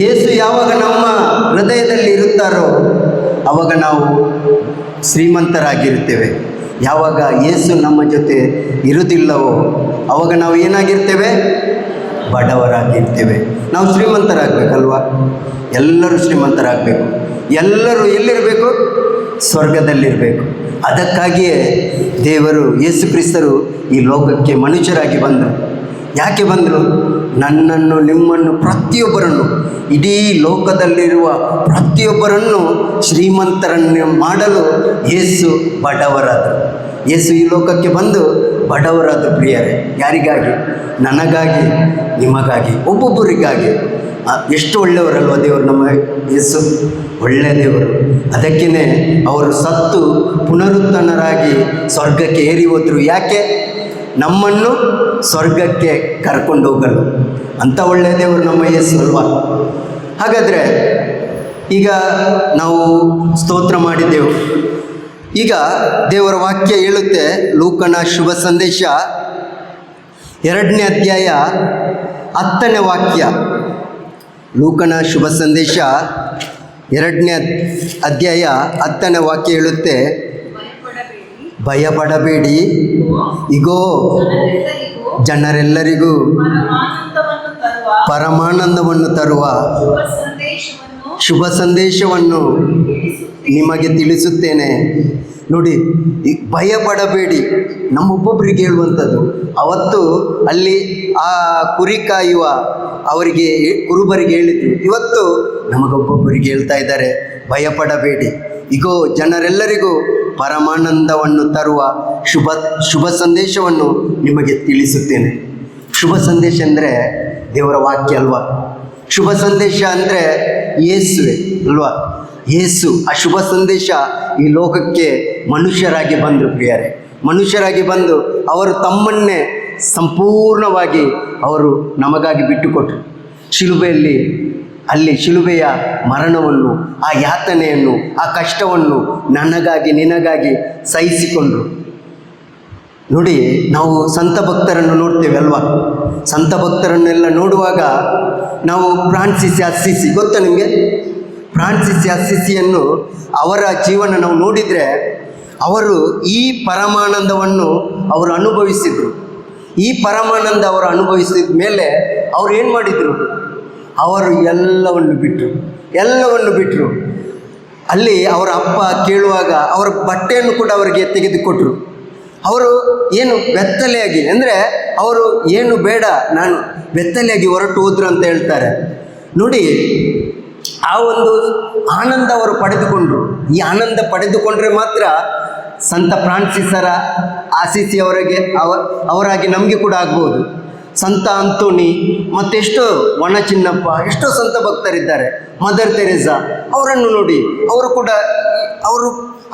ಯೇಸು ಯಾವಾಗ ನಮ್ಮ ಹೃದಯದಲ್ಲಿ ಇರುತ್ತಾರೋ ಆವಾಗ ನಾವು ಶ್ರೀಮಂತರಾಗಿರ್ತೇವೆ. ಯಾವಾಗ ಯೇಸು ನಮ್ಮ ಜೊತೆ ಇರುವುದಿಲ್ಲವೋ ಆವಾಗ ನಾವು ಏನಾಗಿರ್ತೇವೆ? ಬಡವರಾಗಿರ್ತೇವೆ. ನಾವು ಶ್ರೀಮಂತರಾಗಬೇಕಲ್ವ? ಎಲ್ಲರೂ ಶ್ರೀಮಂತರಾಗಬೇಕು. ಎಲ್ಲರೂ ಎಲ್ಲಿರಬೇಕು? ಸ್ವರ್ಗದಲ್ಲಿರಬೇಕು. ಅದಕ್ಕಾಗಿಯೇ ದೇವರು ಯೇಸು ಕ್ರಿಸ್ತರು ಈ ಲೋಕಕ್ಕೆ ಮನುಷ್ಯರಾಗಿ ಬಂದರು. ಯಾಕೆ ಬಂದರು? ನನ್ನನ್ನು, ನಿಮ್ಮನ್ನು, ಪ್ರತಿಯೊಬ್ಬರನ್ನು, ಇಡೀ ಲೋಕದಲ್ಲಿರುವ ಪ್ರತಿಯೊಬ್ಬರನ್ನು ಶ್ರೀಮಂತರನ್ನು ಮಾಡಲು ಯೇಸು ಬಡವರಾದರು. ಯೇಸು ಈ ಲೋಕಕ್ಕೆ ಬಂದು ಬಡವರಾದರು ಪ್ರಿಯರೇ. ಯಾರಿಗಾಗಿ? ನನಗಾಗಿ, ನಿಮಗಾಗಿ, ಒಬ್ಬೊಬ್ಬರಿಗಾಗಿ. ಎಷ್ಟು ಒಳ್ಳೆಯವರಲ್ವ ದೇವರು ನಮ್ಮ ಯೇಸು, ಒಳ್ಳೆಯ ದೇವರು. ಅದಕ್ಕೇ ಅವರು ಸತ್ತು ಪುನರುತ್ಥಾನರಾಗಿ ಸ್ವರ್ಗಕ್ಕೆ ಏರಿ ಹೋದರು. ಯಾಕೆ? ನಮ್ಮನ್ನು ಸ್ವರ್ಗಕ್ಕೆ ಕರ್ಕೊಂಡು ಹೋಗಲು. ಅಂಥ ಒಳ್ಳೆಯ ದೇವರು ನಮ್ಮ ಯೇಸು ಅಲ್ವಾ? ಹಾಗಾದರೆ ಈಗ ನಾವು ಸ್ತೋತ್ರ ಮಾಡಿದ್ದೆವು. ಈಗ ದೇವರ ವಾಕ್ಯ ಹೇಳುತ್ತೆ, ಲೂಕನ ಶುಭ ಸಂದೇಶ 2ನೇ ಅಧ್ಯಾಯ 10ನೇ ವಾಕ್ಯ. ಲೂಕನ ಶುಭ ಸಂದೇಶ 2ನೇ ಅಧ್ಯಾಯ 10ನೇ ವಾಕ್ಯ ಹೇಳುತ್ತೆ, ಭಯಪಡಬೇಡಿ, ಇಗೋ ಜನರೆಲ್ಲರಿಗೂ ಪರಮಾನಂದವನ್ನು ತರುವ ಶುಭ ಸಂದೇಶವನ್ನು ನಿಮಗೆ ತಿಳಿಸುತ್ತೇನೆ. ನೋಡಿ, ಭಯಪಡಬೇಡಿ ನಮ್ಮೊಬ್ಬೊಬ್ಬರಿಗೆ ಹೇಳುವಂಥದ್ದು. ಅವತ್ತು ಅಲ್ಲಿ ಆ ಕುರಿ ಕಾಯುವ ಅವರಿಗೆ, ಕುರುಬರಿಗೆ ಹೇಳಿದರು. ಇವತ್ತು ನಮಗೊಬ್ಬೊಬ್ಬರಿಗೆ ಹೇಳ್ತಾ ಇದ್ದಾರೆ, ಭಯಪಡಬೇಡಿ, ಇಗೋ ಜನರೆಲ್ಲರಿಗೂ ಪರಮಾನಂದವನ್ನು ತರುವ ಶುಭ ಸಂದೇಶವನ್ನು ನಿಮಗೆ ತಿಳಿಸುತ್ತೇನೆ. ಶುಭ ಸಂದೇಶ ಅಂದರೆ ದೇವರ ವಾಕ್ಯ ಅಲ್ವಾ? ಶುಭ ಸಂದೇಶ ಅಂದರೆ ಯೇಸುವೆ ಅಲ್ವಾ? ಯೇಸು ಆ ಶುಭ ಸಂದೇಶ ಈ ಲೋಕಕ್ಕೆ ಮನುಷ್ಯರಾಗಿ ಬಂದರು ಪ್ರಿಯರೇ. ಮನುಷ್ಯರಾಗಿ ಬಂದು ಅವರು ತಮ್ಮನ್ನೇ ಸಂಪೂರ್ಣವಾಗಿ ಅವರು ನಮಗಾಗಿ ಬಿಟ್ಟುಕೊಟ್ಟರು. ಶಿಲುಬೆಯಲ್ಲಿ, ಅಲ್ಲಿ ಶಿಲುಬೆಯ ಮರಣವನ್ನು, ಆ ಯಾತನೆಯನ್ನು, ಆ ಕಷ್ಟವನ್ನು ನನಗಾಗಿ, ನಿನಗಾಗಿ ಸಹಿಸಿಕೊಂಡರು. ನೋಡಿ, ನಾವು ಸಂತ ಭಕ್ತರನ್ನು ನೋಡ್ತೇವೆ ಅಲ್ವಾ? ಸಂತ ಭಕ್ತರನ್ನೆಲ್ಲ ನೋಡುವಾಗ ನಾವು ಫ್ರಾನ್ಸಿಸ್ ಅಸ್ಸಿಸಿ, ಗೊತ್ತಾ ನಿಮಗೆ? ಫ್ರಾನ್ಸಿಸ್ ಅಸ್ಸಿಸಿಯನ್ನು, ಅವರ ಜೀವನ ನಾವು ನೋಡಿದರೆ ಅವರು ಈ ಪರಮಾನಂದವನ್ನು ಅವರು ಅನುಭವಿಸಿದರು. ಈ ಪರಮಾನಂದ ಅವರು ಅನುಭವಿಸಿದ ಮೇಲೆ ಅವರು ಏನು ಮಾಡಿದರು? ಅವರು ಎಲ್ಲವನ್ನು ಬಿಟ್ಟರು. ಅಲ್ಲಿ ಅವರ ಅಪ್ಪ ಕೇಳುವಾಗ ಅವರ ಬಟ್ಟೆಯನ್ನು ಕೂಡ ಅವರಿಗೆ ತೆಗೆದುಕೊಟ್ಟರು. ಅವರು ಏನು ಬೆತ್ತಲೆಯಾಗಿ, ಅಂದರೆ ಅವರು ಏನು ಬೇಡ, ನಾನು ಬೆತ್ತಲೆಯಾಗಿ ಹೊರಟು ಹೋದ್ರು ಅಂತ ಹೇಳ್ತಾರೆ. ನೋಡಿ, ಆ ಒಂದು ಆನಂದ ಅವರು ಪಡೆದುಕೊಂಡ್ರು. ಈ ಆನಂದ ಪಡೆದುಕೊಂಡ್ರೆ ಮಾತ್ರ ಸಂತ ಫ್ರಾನ್ಸಿಸರ ಅಸ್ಸಿಸಿ ಅವರಾಗಿ ನಮಗೆ ಕೂಡ ಆಗ್ಬೋದು. ಸಂತ ಅಂತೋನಿ ಮತ್ತೆಷ್ಟೋ ವನ ಚಿನ್ನಪ್ಪ, ಎಷ್ಟೋ ಸಂತ ಭಕ್ತರಿದ್ದಾರೆ. ಮದರ್ ತೆರೇಸಾ ಅವರನ್ನು ನೋಡಿ, ಅವರು ಕೂಡ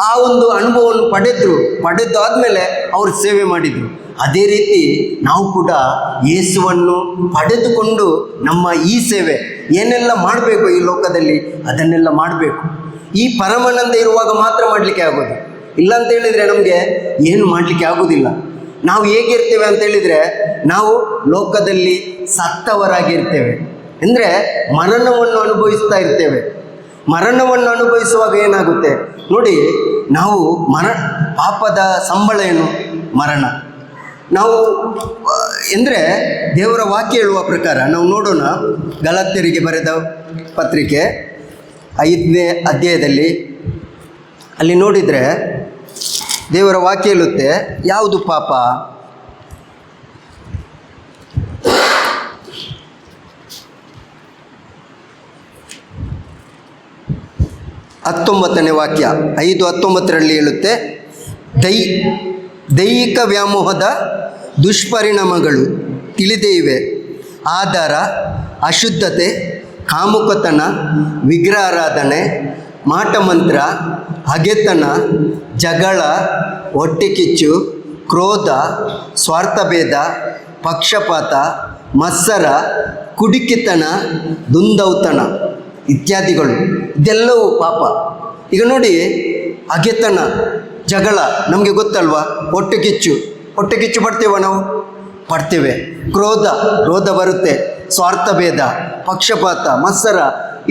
ಆ ಒಂದು ಅನುಭವವನ್ನು ಪಡೆದು ಆದಮೇಲೆ ಅವರು ಸೇವೆ ಮಾಡಿದರು. ಅದೇ ರೀತಿ ನಾವು ಕೂಡ ಯೇಸುವನ್ನು ಪಡೆದುಕೊಂಡು ನಮ್ಮ ಈ ಸೇವೆ ಏನೆಲ್ಲ ಮಾಡಬೇಕು ಈ ಲೋಕದಲ್ಲಿ ಅದನ್ನೆಲ್ಲ ಮಾಡಬೇಕು. ಈ ಪರಮಾನಂದ ಇರುವಾಗ ಮಾತ್ರ ಮಾಡಲಿಕ್ಕೆ ಆಗೋದು. ಇಲ್ಲ ಅಂತ ಹೇಳಿದರೆ ನಮಗೆ ಏನು ಮಾಡಲಿಕ್ಕೆ ಆಗೋದಿಲ್ಲ. ನಾವು ಹೇಗಿರ್ತೇವೆ ಅಂತ ಹೇಳಿದರೆ, ನಾವು ಲೋಕದಲ್ಲಿ ಸತ್ತವರಾಗಿರ್ತೇವೆ. ಅಂದರೆ ಮರಣವನ್ನು ಅನುಭವಿಸ್ತಾ ಇರ್ತೇವೆ. ಮರಣವನ್ನು ಅನುಭವಿಸುವಾಗ ಏನಾಗುತ್ತೆ ನೋಡಿ, ನಾವು ಪಾಪದ ಸಂಬಳ ಏನು? ಮರಣ. ನಾವು ಅಂದರೆ ದೇವರ ವಾಕ್ಯ ಹೇಳುವ ಪ್ರಕಾರ ನಾವು ನೋಡೋಣ. ಗಲಾತ್ಯರಿಗೆ ಬರೆದ ಪತ್ರಿಕೆ 5ನೇ ಅಧ್ಯಾಯದಲ್ಲಿ ಅಲ್ಲಿ ನೋಡಿದರೆ ದೇವರ ವಾಕ್ಯ ಹೇಳುತ್ತೆ, ಯಾವುದು ಪಾಪ? ಹತ್ತೊಂಬತ್ತನೇ ವಾಕ್ಯ 5:19 ಹೇಳುತ್ತೆ, ದೈಹಿಕ ವ್ಯಾಮೋಹದ ದುಷ್ಪರಿಣಾಮಗಳು ತಿಳಿದೇ ಇವೆ. ಆಧಾರ, ಅಶುದ್ಧತೆ, ಕಾಮುಕತನ, ವಿಗ್ರಹಾರಾಧನೆ, ಮಾಟಮಂತ್ರ, ಹಗೆತನ, ಜಗಳ, ಹೊಟ್ಟೆಕಿಚ್ಚು, ಕ್ರೋಧ, ಸ್ವಾರ್ಥಭೇದ, ಪಕ್ಷಪಾತ, ಮತ್ಸರ, ಕುಡಿಕಿತನ, ದುಂದೌತಣ ಇತ್ಯಾದಿಗಳು. ಇದೆಲ್ಲವೂ ಪಾಪ. ಈಗ ನೋಡಿ, ಹಗೆತನ, ಜಗಳ ನಮಗೆ ಗೊತ್ತಲ್ವಾ? ಹೊಟ್ಟೆಕಿಚ್ಚು ಪಡ್ತೇವ ನಾವು? ಪಡ್ತೇವೆ. ಕ್ರೋಧ ಬರುತ್ತೆ. ಸ್ವಾರ್ಥ ಭೇದ, ಪಕ್ಷಪಾತ, ಮತ್ಸರ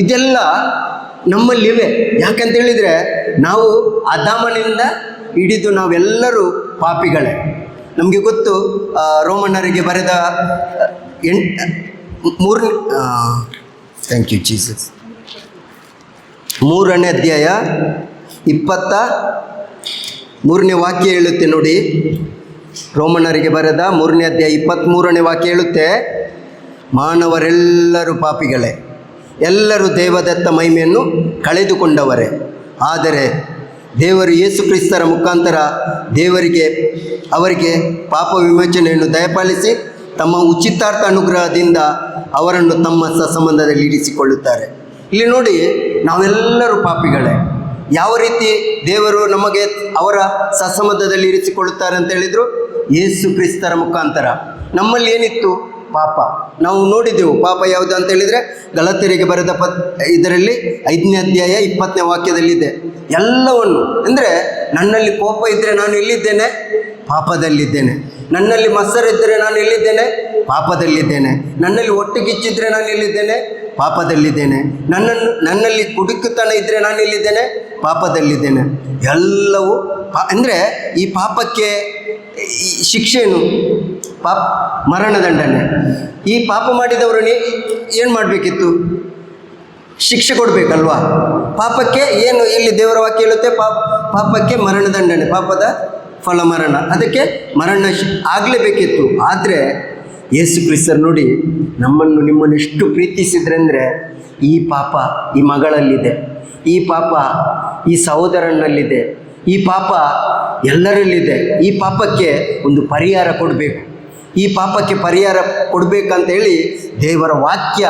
ಇದೆಲ್ಲ ನಮ್ಮಲ್ಲಿವೆ. ಯಾಕಂತ ಹೇಳಿದರೆ ನಾವು ಅದಾಮನಿಂದ ಹಿಡಿದು ನಾವೆಲ್ಲರೂ ಪಾಪಿಗಳೇ. ನಮಗೆ ಗೊತ್ತು, ರೋಮನ್ನರಿಗೆ ಬರೆದ ಥ್ಯಾಂಕ್ ಯು ಜೀಸಸ್ 3ನೇ ಅಧ್ಯಾಯ 23ನೇ ವಾಕ್ಯ ಹೇಳುತ್ತೆ ನೋಡಿ. ರೋಮನ್ನರಿಗೆ ಬರೆದ 3ನೇ ಅಧ್ಯಾಯ 23ನೇ ವಾಕ್ಯ ಹೇಳುತ್ತೆ, ಮಾನವರೆಲ್ಲರೂ ಪಾಪಿಗಳೇ, ಎಲ್ಲರೂ ದೇವದತ್ತ ಮಹಿಮೆಯನ್ನು ಕಳೆದುಕೊಂಡವರೇ. ಆದರೆ ದೇವರು ಯೇಸು ಕ್ರಿಸ್ತರ ಮುಖಾಂತರ ಅವರಿಗೆ ಪಾಪ ವಿಮೋಚನೆಯನ್ನು ದಯಪಾಲಿಸಿ ತಮ್ಮ ಉಚಿತಾರ್ಥ ಅನುಗ್ರಹದಿಂದ ಅವರನ್ನು ತಮ್ಮ ಸಸಂಬಂಧದಲ್ಲಿ ಇರಿಸಿಕೊಳ್ಳುತ್ತಾರೆ. ಇಲ್ಲಿ ನೋಡಿ, ನಾವೆಲ್ಲರೂ ಪಾಪಿಗಳೇ. ಯಾವ ರೀತಿ ದೇವರು ನಮಗೆ ಅವರ ಸಸಂಬಂಧದಲ್ಲಿ ಇರಿಸಿಕೊಳ್ಳುತ್ತಾರೆ ಅಂತ ಹೇಳಿದರು? ಯೇಸು ಕ್ರಿಸ್ತರ ಮುಖಾಂತರ. ನಮ್ಮಲ್ಲಿ ಏನಿತ್ತು? ಪಾಪ. ನಾವು ನೋಡಿದೆವು ಪಾಪ ಯಾವುದು ಅಂತ ಹೇಳಿದರೆ, ಗಲಾತ್ಯರಿಗೆ ಬರೆದ ಇದರಲ್ಲಿ 5ನೇ ಅಧ್ಯಾಯ 20ನೇ ವಾಕ್ಯದಲ್ಲಿದೆ. ಎಲ್ಲವನ್ನು ಅಂದರೆ, ನನ್ನಲ್ಲಿ ಕೋಪ ಇದ್ದರೆ ನಾನು ಎಲ್ಲಿದ್ದೇನೆ? ಪಾಪದಲ್ಲಿದ್ದೇನೆ. ನನ್ನಲ್ಲಿ ಮತ್ಸರಿದ್ದರೆ ನಾನು ಎಲ್ಲಿದ್ದೇನೆ? ಪಾಪದಲ್ಲಿದ್ದೇನೆ. ನನ್ನಲ್ಲಿ ಒಟ್ಟಿಗಿಚ್ಚಿದ್ರೆ ನಾನು ಎಲ್ಲಿದ್ದೇನೆ? ಪಾಪದಲ್ಲಿದ್ದೇನೆ. ನನ್ನಲ್ಲಿ ಕುಡುಕುತನ ಇದ್ದರೆ ನಾನು ಎಲ್ಲಿದ್ದೇನೆ? ಪಾಪದಲ್ಲಿದ್ದೇನೆ. ಎಲ್ಲವೂ ಅಂದರೆ ಈ ಪಾಪಕ್ಕೆ ಶಿಕ್ಷೆಯನ್ನು ಮರಣದಂಡನೆ. ಈ ಪಾಪ ಮಾಡಿದವರು ಏನು ಮಾಡಬೇಕಿತ್ತು? ಶಿಕ್ಷೆ ಕೊಡಬೇಕಲ್ವಾ? ಪಾಪಕ್ಕೆ ಏನು ಇಲ್ಲಿ ದೇವರ ವಾಕ್ಯ ಹೇಳುತ್ತೆ? ಪಾಪಕ್ಕೆ ಮರಣದಂಡನೆ, ಪಾಪದ ಫಲ ಮರಣ. ಅದಕ್ಕೆ ಮರಣ ಆಗಲೇಬೇಕಿತ್ತು. ಆದರೆ ಯೇಸು ಕ್ರಿಸ್ತರು ನೋಡಿ, ನಮ್ಮನ್ನು ನಿಮ್ಮನ್ನು ಎಷ್ಟು ಪ್ರೀತಿಸಿದ್ರೆಂದರೆ, ಈ ಪಾಪ ಈ ಮಗಳಲ್ಲಿದೆ, ಈ ಪಾಪ ಈ ಸಹೋದರನಲ್ಲಿದೆ, ಈ ಪಾಪ ಎಲ್ಲರಲ್ಲಿದೆ. ಈ ಪಾಪಕ್ಕೆ ಒಂದು ಪರಿಹಾರ ಕೊಡಬೇಕು. ಈ ಪಾಪಕ್ಕೆ ಪರಿಹಾರ ಕೊಡಬೇಕಂತ ಹೇಳಿ ದೇವರ ವಾಕ್ಯ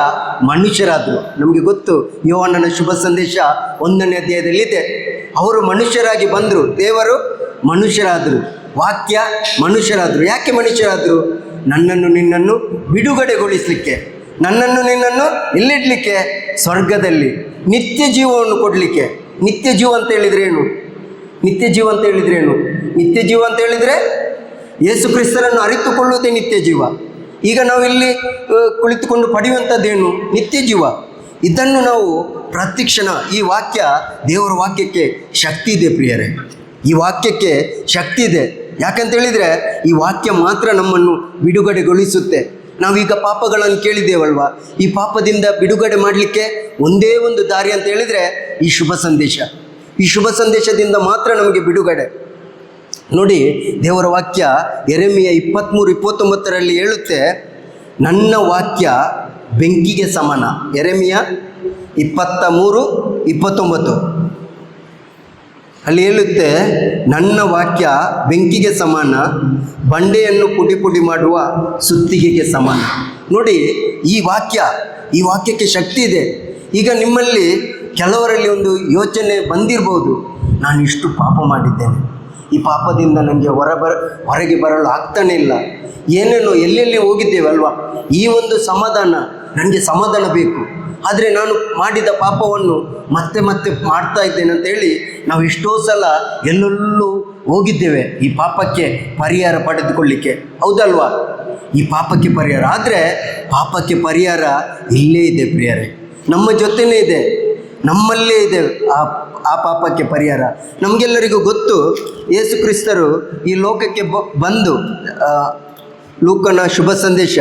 ಮನುಷ್ಯರಾದರು. ನಮಗೆ ಗೊತ್ತು, ಯೋಹಾನನ ಶುಭ ಸಂದೇಶ 1ನೇ ಅಧ್ಯಾಯದಲ್ಲಿದೆ. ಅವರು ಮನುಷ್ಯರಾಗಿ ಬಂದರು, ದೇವರು ಮನುಷ್ಯರಾದರು, ವಾಕ್ಯ ಮನುಷ್ಯರಾದರು. ಯಾಕೆ ಮನುಷ್ಯರಾದರು? ನನ್ನನ್ನು ನಿನ್ನನ್ನು ಬಿಡುಗಡೆಗೊಳಿಸಲಿಕ್ಕೆ, ನನ್ನನ್ನು ನಿನ್ನನ್ನು ಎಲ್ಲಿಡಲಿಕ್ಕೆ? ಸ್ವರ್ಗದಲ್ಲಿ ನಿತ್ಯ ಜೀವವನ್ನು ಕೊಡಲಿಕ್ಕೆ. ನಿತ್ಯ ಜೀವ ಅಂತ ಹೇಳಿದ್ರೇನು? ನಿತ್ಯ ಜೀವ ಅಂತ ಹೇಳಿದ್ರೇನು? ನಿತ್ಯ ಜೀವ ಅಂತ ಹೇಳಿದರೆ ಯೇಸು ಕ್ರಿಸ್ತರನ್ನು ಅರಿತುಕೊಳ್ಳುವುದೇ ನಿತ್ಯ ಜೀವ. ಈಗ ನಾವಿಲ್ಲಿ ಕುಳಿತುಕೊಂಡು ಪಡೆಯುವಂಥದ್ದೇನು? ನಿತ್ಯ ಜೀವ. ಇದನ್ನು ನಾವು ಪ್ರತಿಕ್ಷಣ, ಈ ವಾಕ್ಯ, ದೇವರ ವಾಕ್ಯಕ್ಕೆ ಶಕ್ತಿ ಇದೆ ಪ್ರಿಯರೇ. ಈ ವಾಕ್ಯಕ್ಕೆ ಶಕ್ತಿ ಇದೆ. ಯಾಕಂತ ಹೇಳಿದರೆ ಈ ವಾಕ್ಯ ಮಾತ್ರ ನಮ್ಮನ್ನು ಬಿಡುಗಡೆಗೊಳಿಸುತ್ತೆ. ನಾವೀಗ ಪಾಪಗಳನ್ನು ಕೇಳಿದ್ದೇವಲ್ವ, ಈ ಪಾಪದಿಂದ ಬಿಡುಗಡೆ ಮಾಡಲಿಕ್ಕೆ ಒಂದೇ ಒಂದು ದಾರಿ ಅಂತ ಹೇಳಿದರೆ ಈ ಶುಭ ಸಂದೇಶ. ಈ ಶುಭ ಸಂದೇಶದಿಂದ ಮಾತ್ರ ನಮಗೆ ಬಿಡುಗಡೆ. ನೋಡಿ, ದೇವರ ವಾಕ್ಯ ಯೆರೆಮೀಯ 23:29 ಹೇಳುತ್ತೆ, ನನ್ನ ವಾಕ್ಯ ಬೆಂಕಿಗೆ ಸಮಾನ. ಯೆರೆಮೀಯ 23:29 ಅಲ್ಲಿ ಹೇಳುತ್ತೆ, ನನ್ನ ವಾಕ್ಯ ಬೆಂಕಿಗೆ ಸಮಾನ, ಬಂಡೆಯನ್ನು ಪುಡಿ ಪುಡಿ ಮಾಡುವ ಸುತ್ತಿಗೆಗೆ ಸಮಾನ. ನೋಡಿ, ಈ ವಾಕ್ಯಕ್ಕೆ ಶಕ್ತಿ ಇದೆ. ಈಗ ನಿಮ್ಮಲ್ಲಿ ಕೆಲವರಲ್ಲಿ ಒಂದು ಯೋಚನೆ ಬಂದಿರ್ಬೋದು, ನಾನು ಇಷ್ಟು ಪಾಪ ಮಾಡಿದ್ದೇನೆ, ಈ ಪಾಪದಿಂದ ನನಗೆ ಹೊರಗೆ ಬರಲು ಆಗ್ತಾನೆ ಇಲ್ಲ, ಏನೇನೋ ಎಲ್ಲೆಲ್ಲಿ ಹೋಗಿದ್ದೇವಲ್ವ, ಈ ಒಂದು ಸಮಾಧಾನ, ನನಗೆ ಸಮಾಧಾನ ಬೇಕು, ಆದರೆ ನಾನು ಮಾಡಿದ ಪಾಪವನ್ನು ಮತ್ತೆ ಮತ್ತೆ ಮಾಡ್ತಾ ಇದ್ದೇನೆ ಅಂತೇಳಿ ನಾವು ಎಷ್ಟೋ ಸಲ ಎಲ್ಲೆಲ್ಲೂ ಹೋಗಿದ್ದೇವೆ ಈ ಪಾಪಕ್ಕೆ ಪರಿಹಾರ ಪಡೆದುಕೊಳ್ಳಿಕ್ಕೆ. ಹೌದಲ್ವಾ? ಈ ಪಾಪಕ್ಕೆ ಪರಿಹಾರ. ಆದರೆ ಪಾಪಕ್ಕೆ ಪರಿಹಾರ ಇಲ್ಲೇ ಇದೆ ಪ್ರಿಯರೇ, ನಮ್ಮ ಜೊತೆನೇ ಇದೆ, ನಮ್ಮಲ್ಲೇ ಇದೆ ಆ ಪಾಪಕ್ಕೆ ಪರಿಹಾರ. ನಮಗೆಲ್ಲರಿಗೂ ಗೊತ್ತು, ಯೇಸು ಕ್ರಿಸ್ತರು ಈ ಲೋಕಕ್ಕೆ ಬಂದು, ಲೂಕನ ಶುಭ ಸಂದೇಶ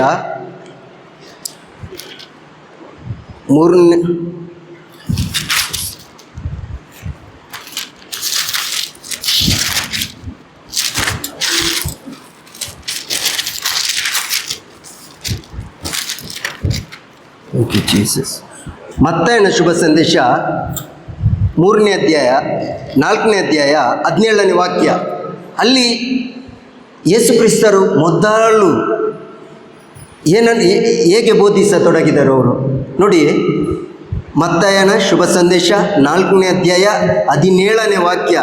3ನೇ ಮತ್ತಾಯನ ಶುಭ ಸಂದೇಶ 3ನೇ ಅಧ್ಯಾಯ 4ನೇ ಅಧ್ಯಾಯ 17ನೇ ವಾಕ್ಯ. ಅಲ್ಲಿ ಯೇಸು ಕ್ರಿಸ್ತರು ಮೊದಲು ಹೇಗೆ ಬೋಧಿಸತೊಡಗಿದರು ಅವರು ನೋಡಿ. ಮತ್ತಾಯನ ಶುಭ ಸಂದೇಶ 4ನೇ ಅಧ್ಯಾಯ 17ನೇ ವಾಕ್ಯ,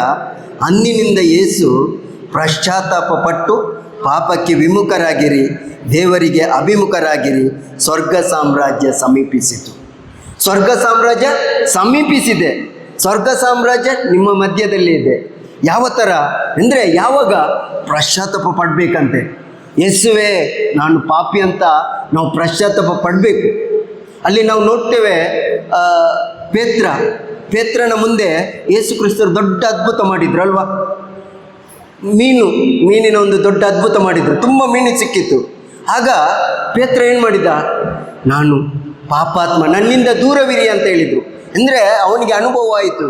ಅಂದಿನಿಂದ ಯೇಸು ಪಶ್ಚಾತ್ತಾಪ ಪಟ್ಟು ಪಾಪಕ್ಕೆ ವಿಮುಖರಾಗಿರಿ, ದೇವರಿಗೆ ಅಭಿಮುಖರಾಗಿರಿ, ಸ್ವರ್ಗ ಸಾಮ್ರಾಜ್ಯ ಸಮೀಪಿಸಿತು. ಸ್ವರ್ಗ ಸಾಮ್ರಾಜ್ಯ ಸಮೀಪಿಸಿದೆ. ಸ್ವರ್ಗ ಸಾಮ್ರಾಜ್ಯ ನಿಮ್ಮ ಮಧ್ಯದಲ್ಲಿ ಇದೆ. ಯಾವ ಥರ ಅಂದರೆ, ಯಾವಾಗ ಪಶ್ಚಾತ್ತಾಪ ಪಡಬೇಕಂತೆ. ಯೇಸುವೆ ನಾನು ಪಾಪಿ ಅಂತ ನಾವು ಪಶ್ಚಾತ್ತಾಪ ಪಡಬೇಕು. ಅಲ್ಲಿ ನಾವು ನೋಡ್ತೇವೆ ಪೇತ್ರನ ಮುಂದೆ ಯೇಸು ಕ್ರಿಸ್ತರು ದೊಡ್ಡ ಅದ್ಭುತ ಮಾಡಿದ್ರು ಅಲ್ವಾ. ಮೀನಿನ ಒಂದು ದೊಡ್ಡ ಅದ್ಭುತ ಮಾಡಿದ್ರು, ತುಂಬ ಮೀನು ಸಿಕ್ಕಿತ್ತು. ಆಗ ಪೇತ್ರ ಏನು ಮಾಡಿದ, ನಾನು ಪಾಪಾತ್ಮ, ನನ್ನಿಂದ ದೂರವಿರಿ ಅಂತ ಹೇಳಿದರು. ಅಂದರೆ ಅವನಿಗೆ ಅನುಭವ ಆಯಿತು.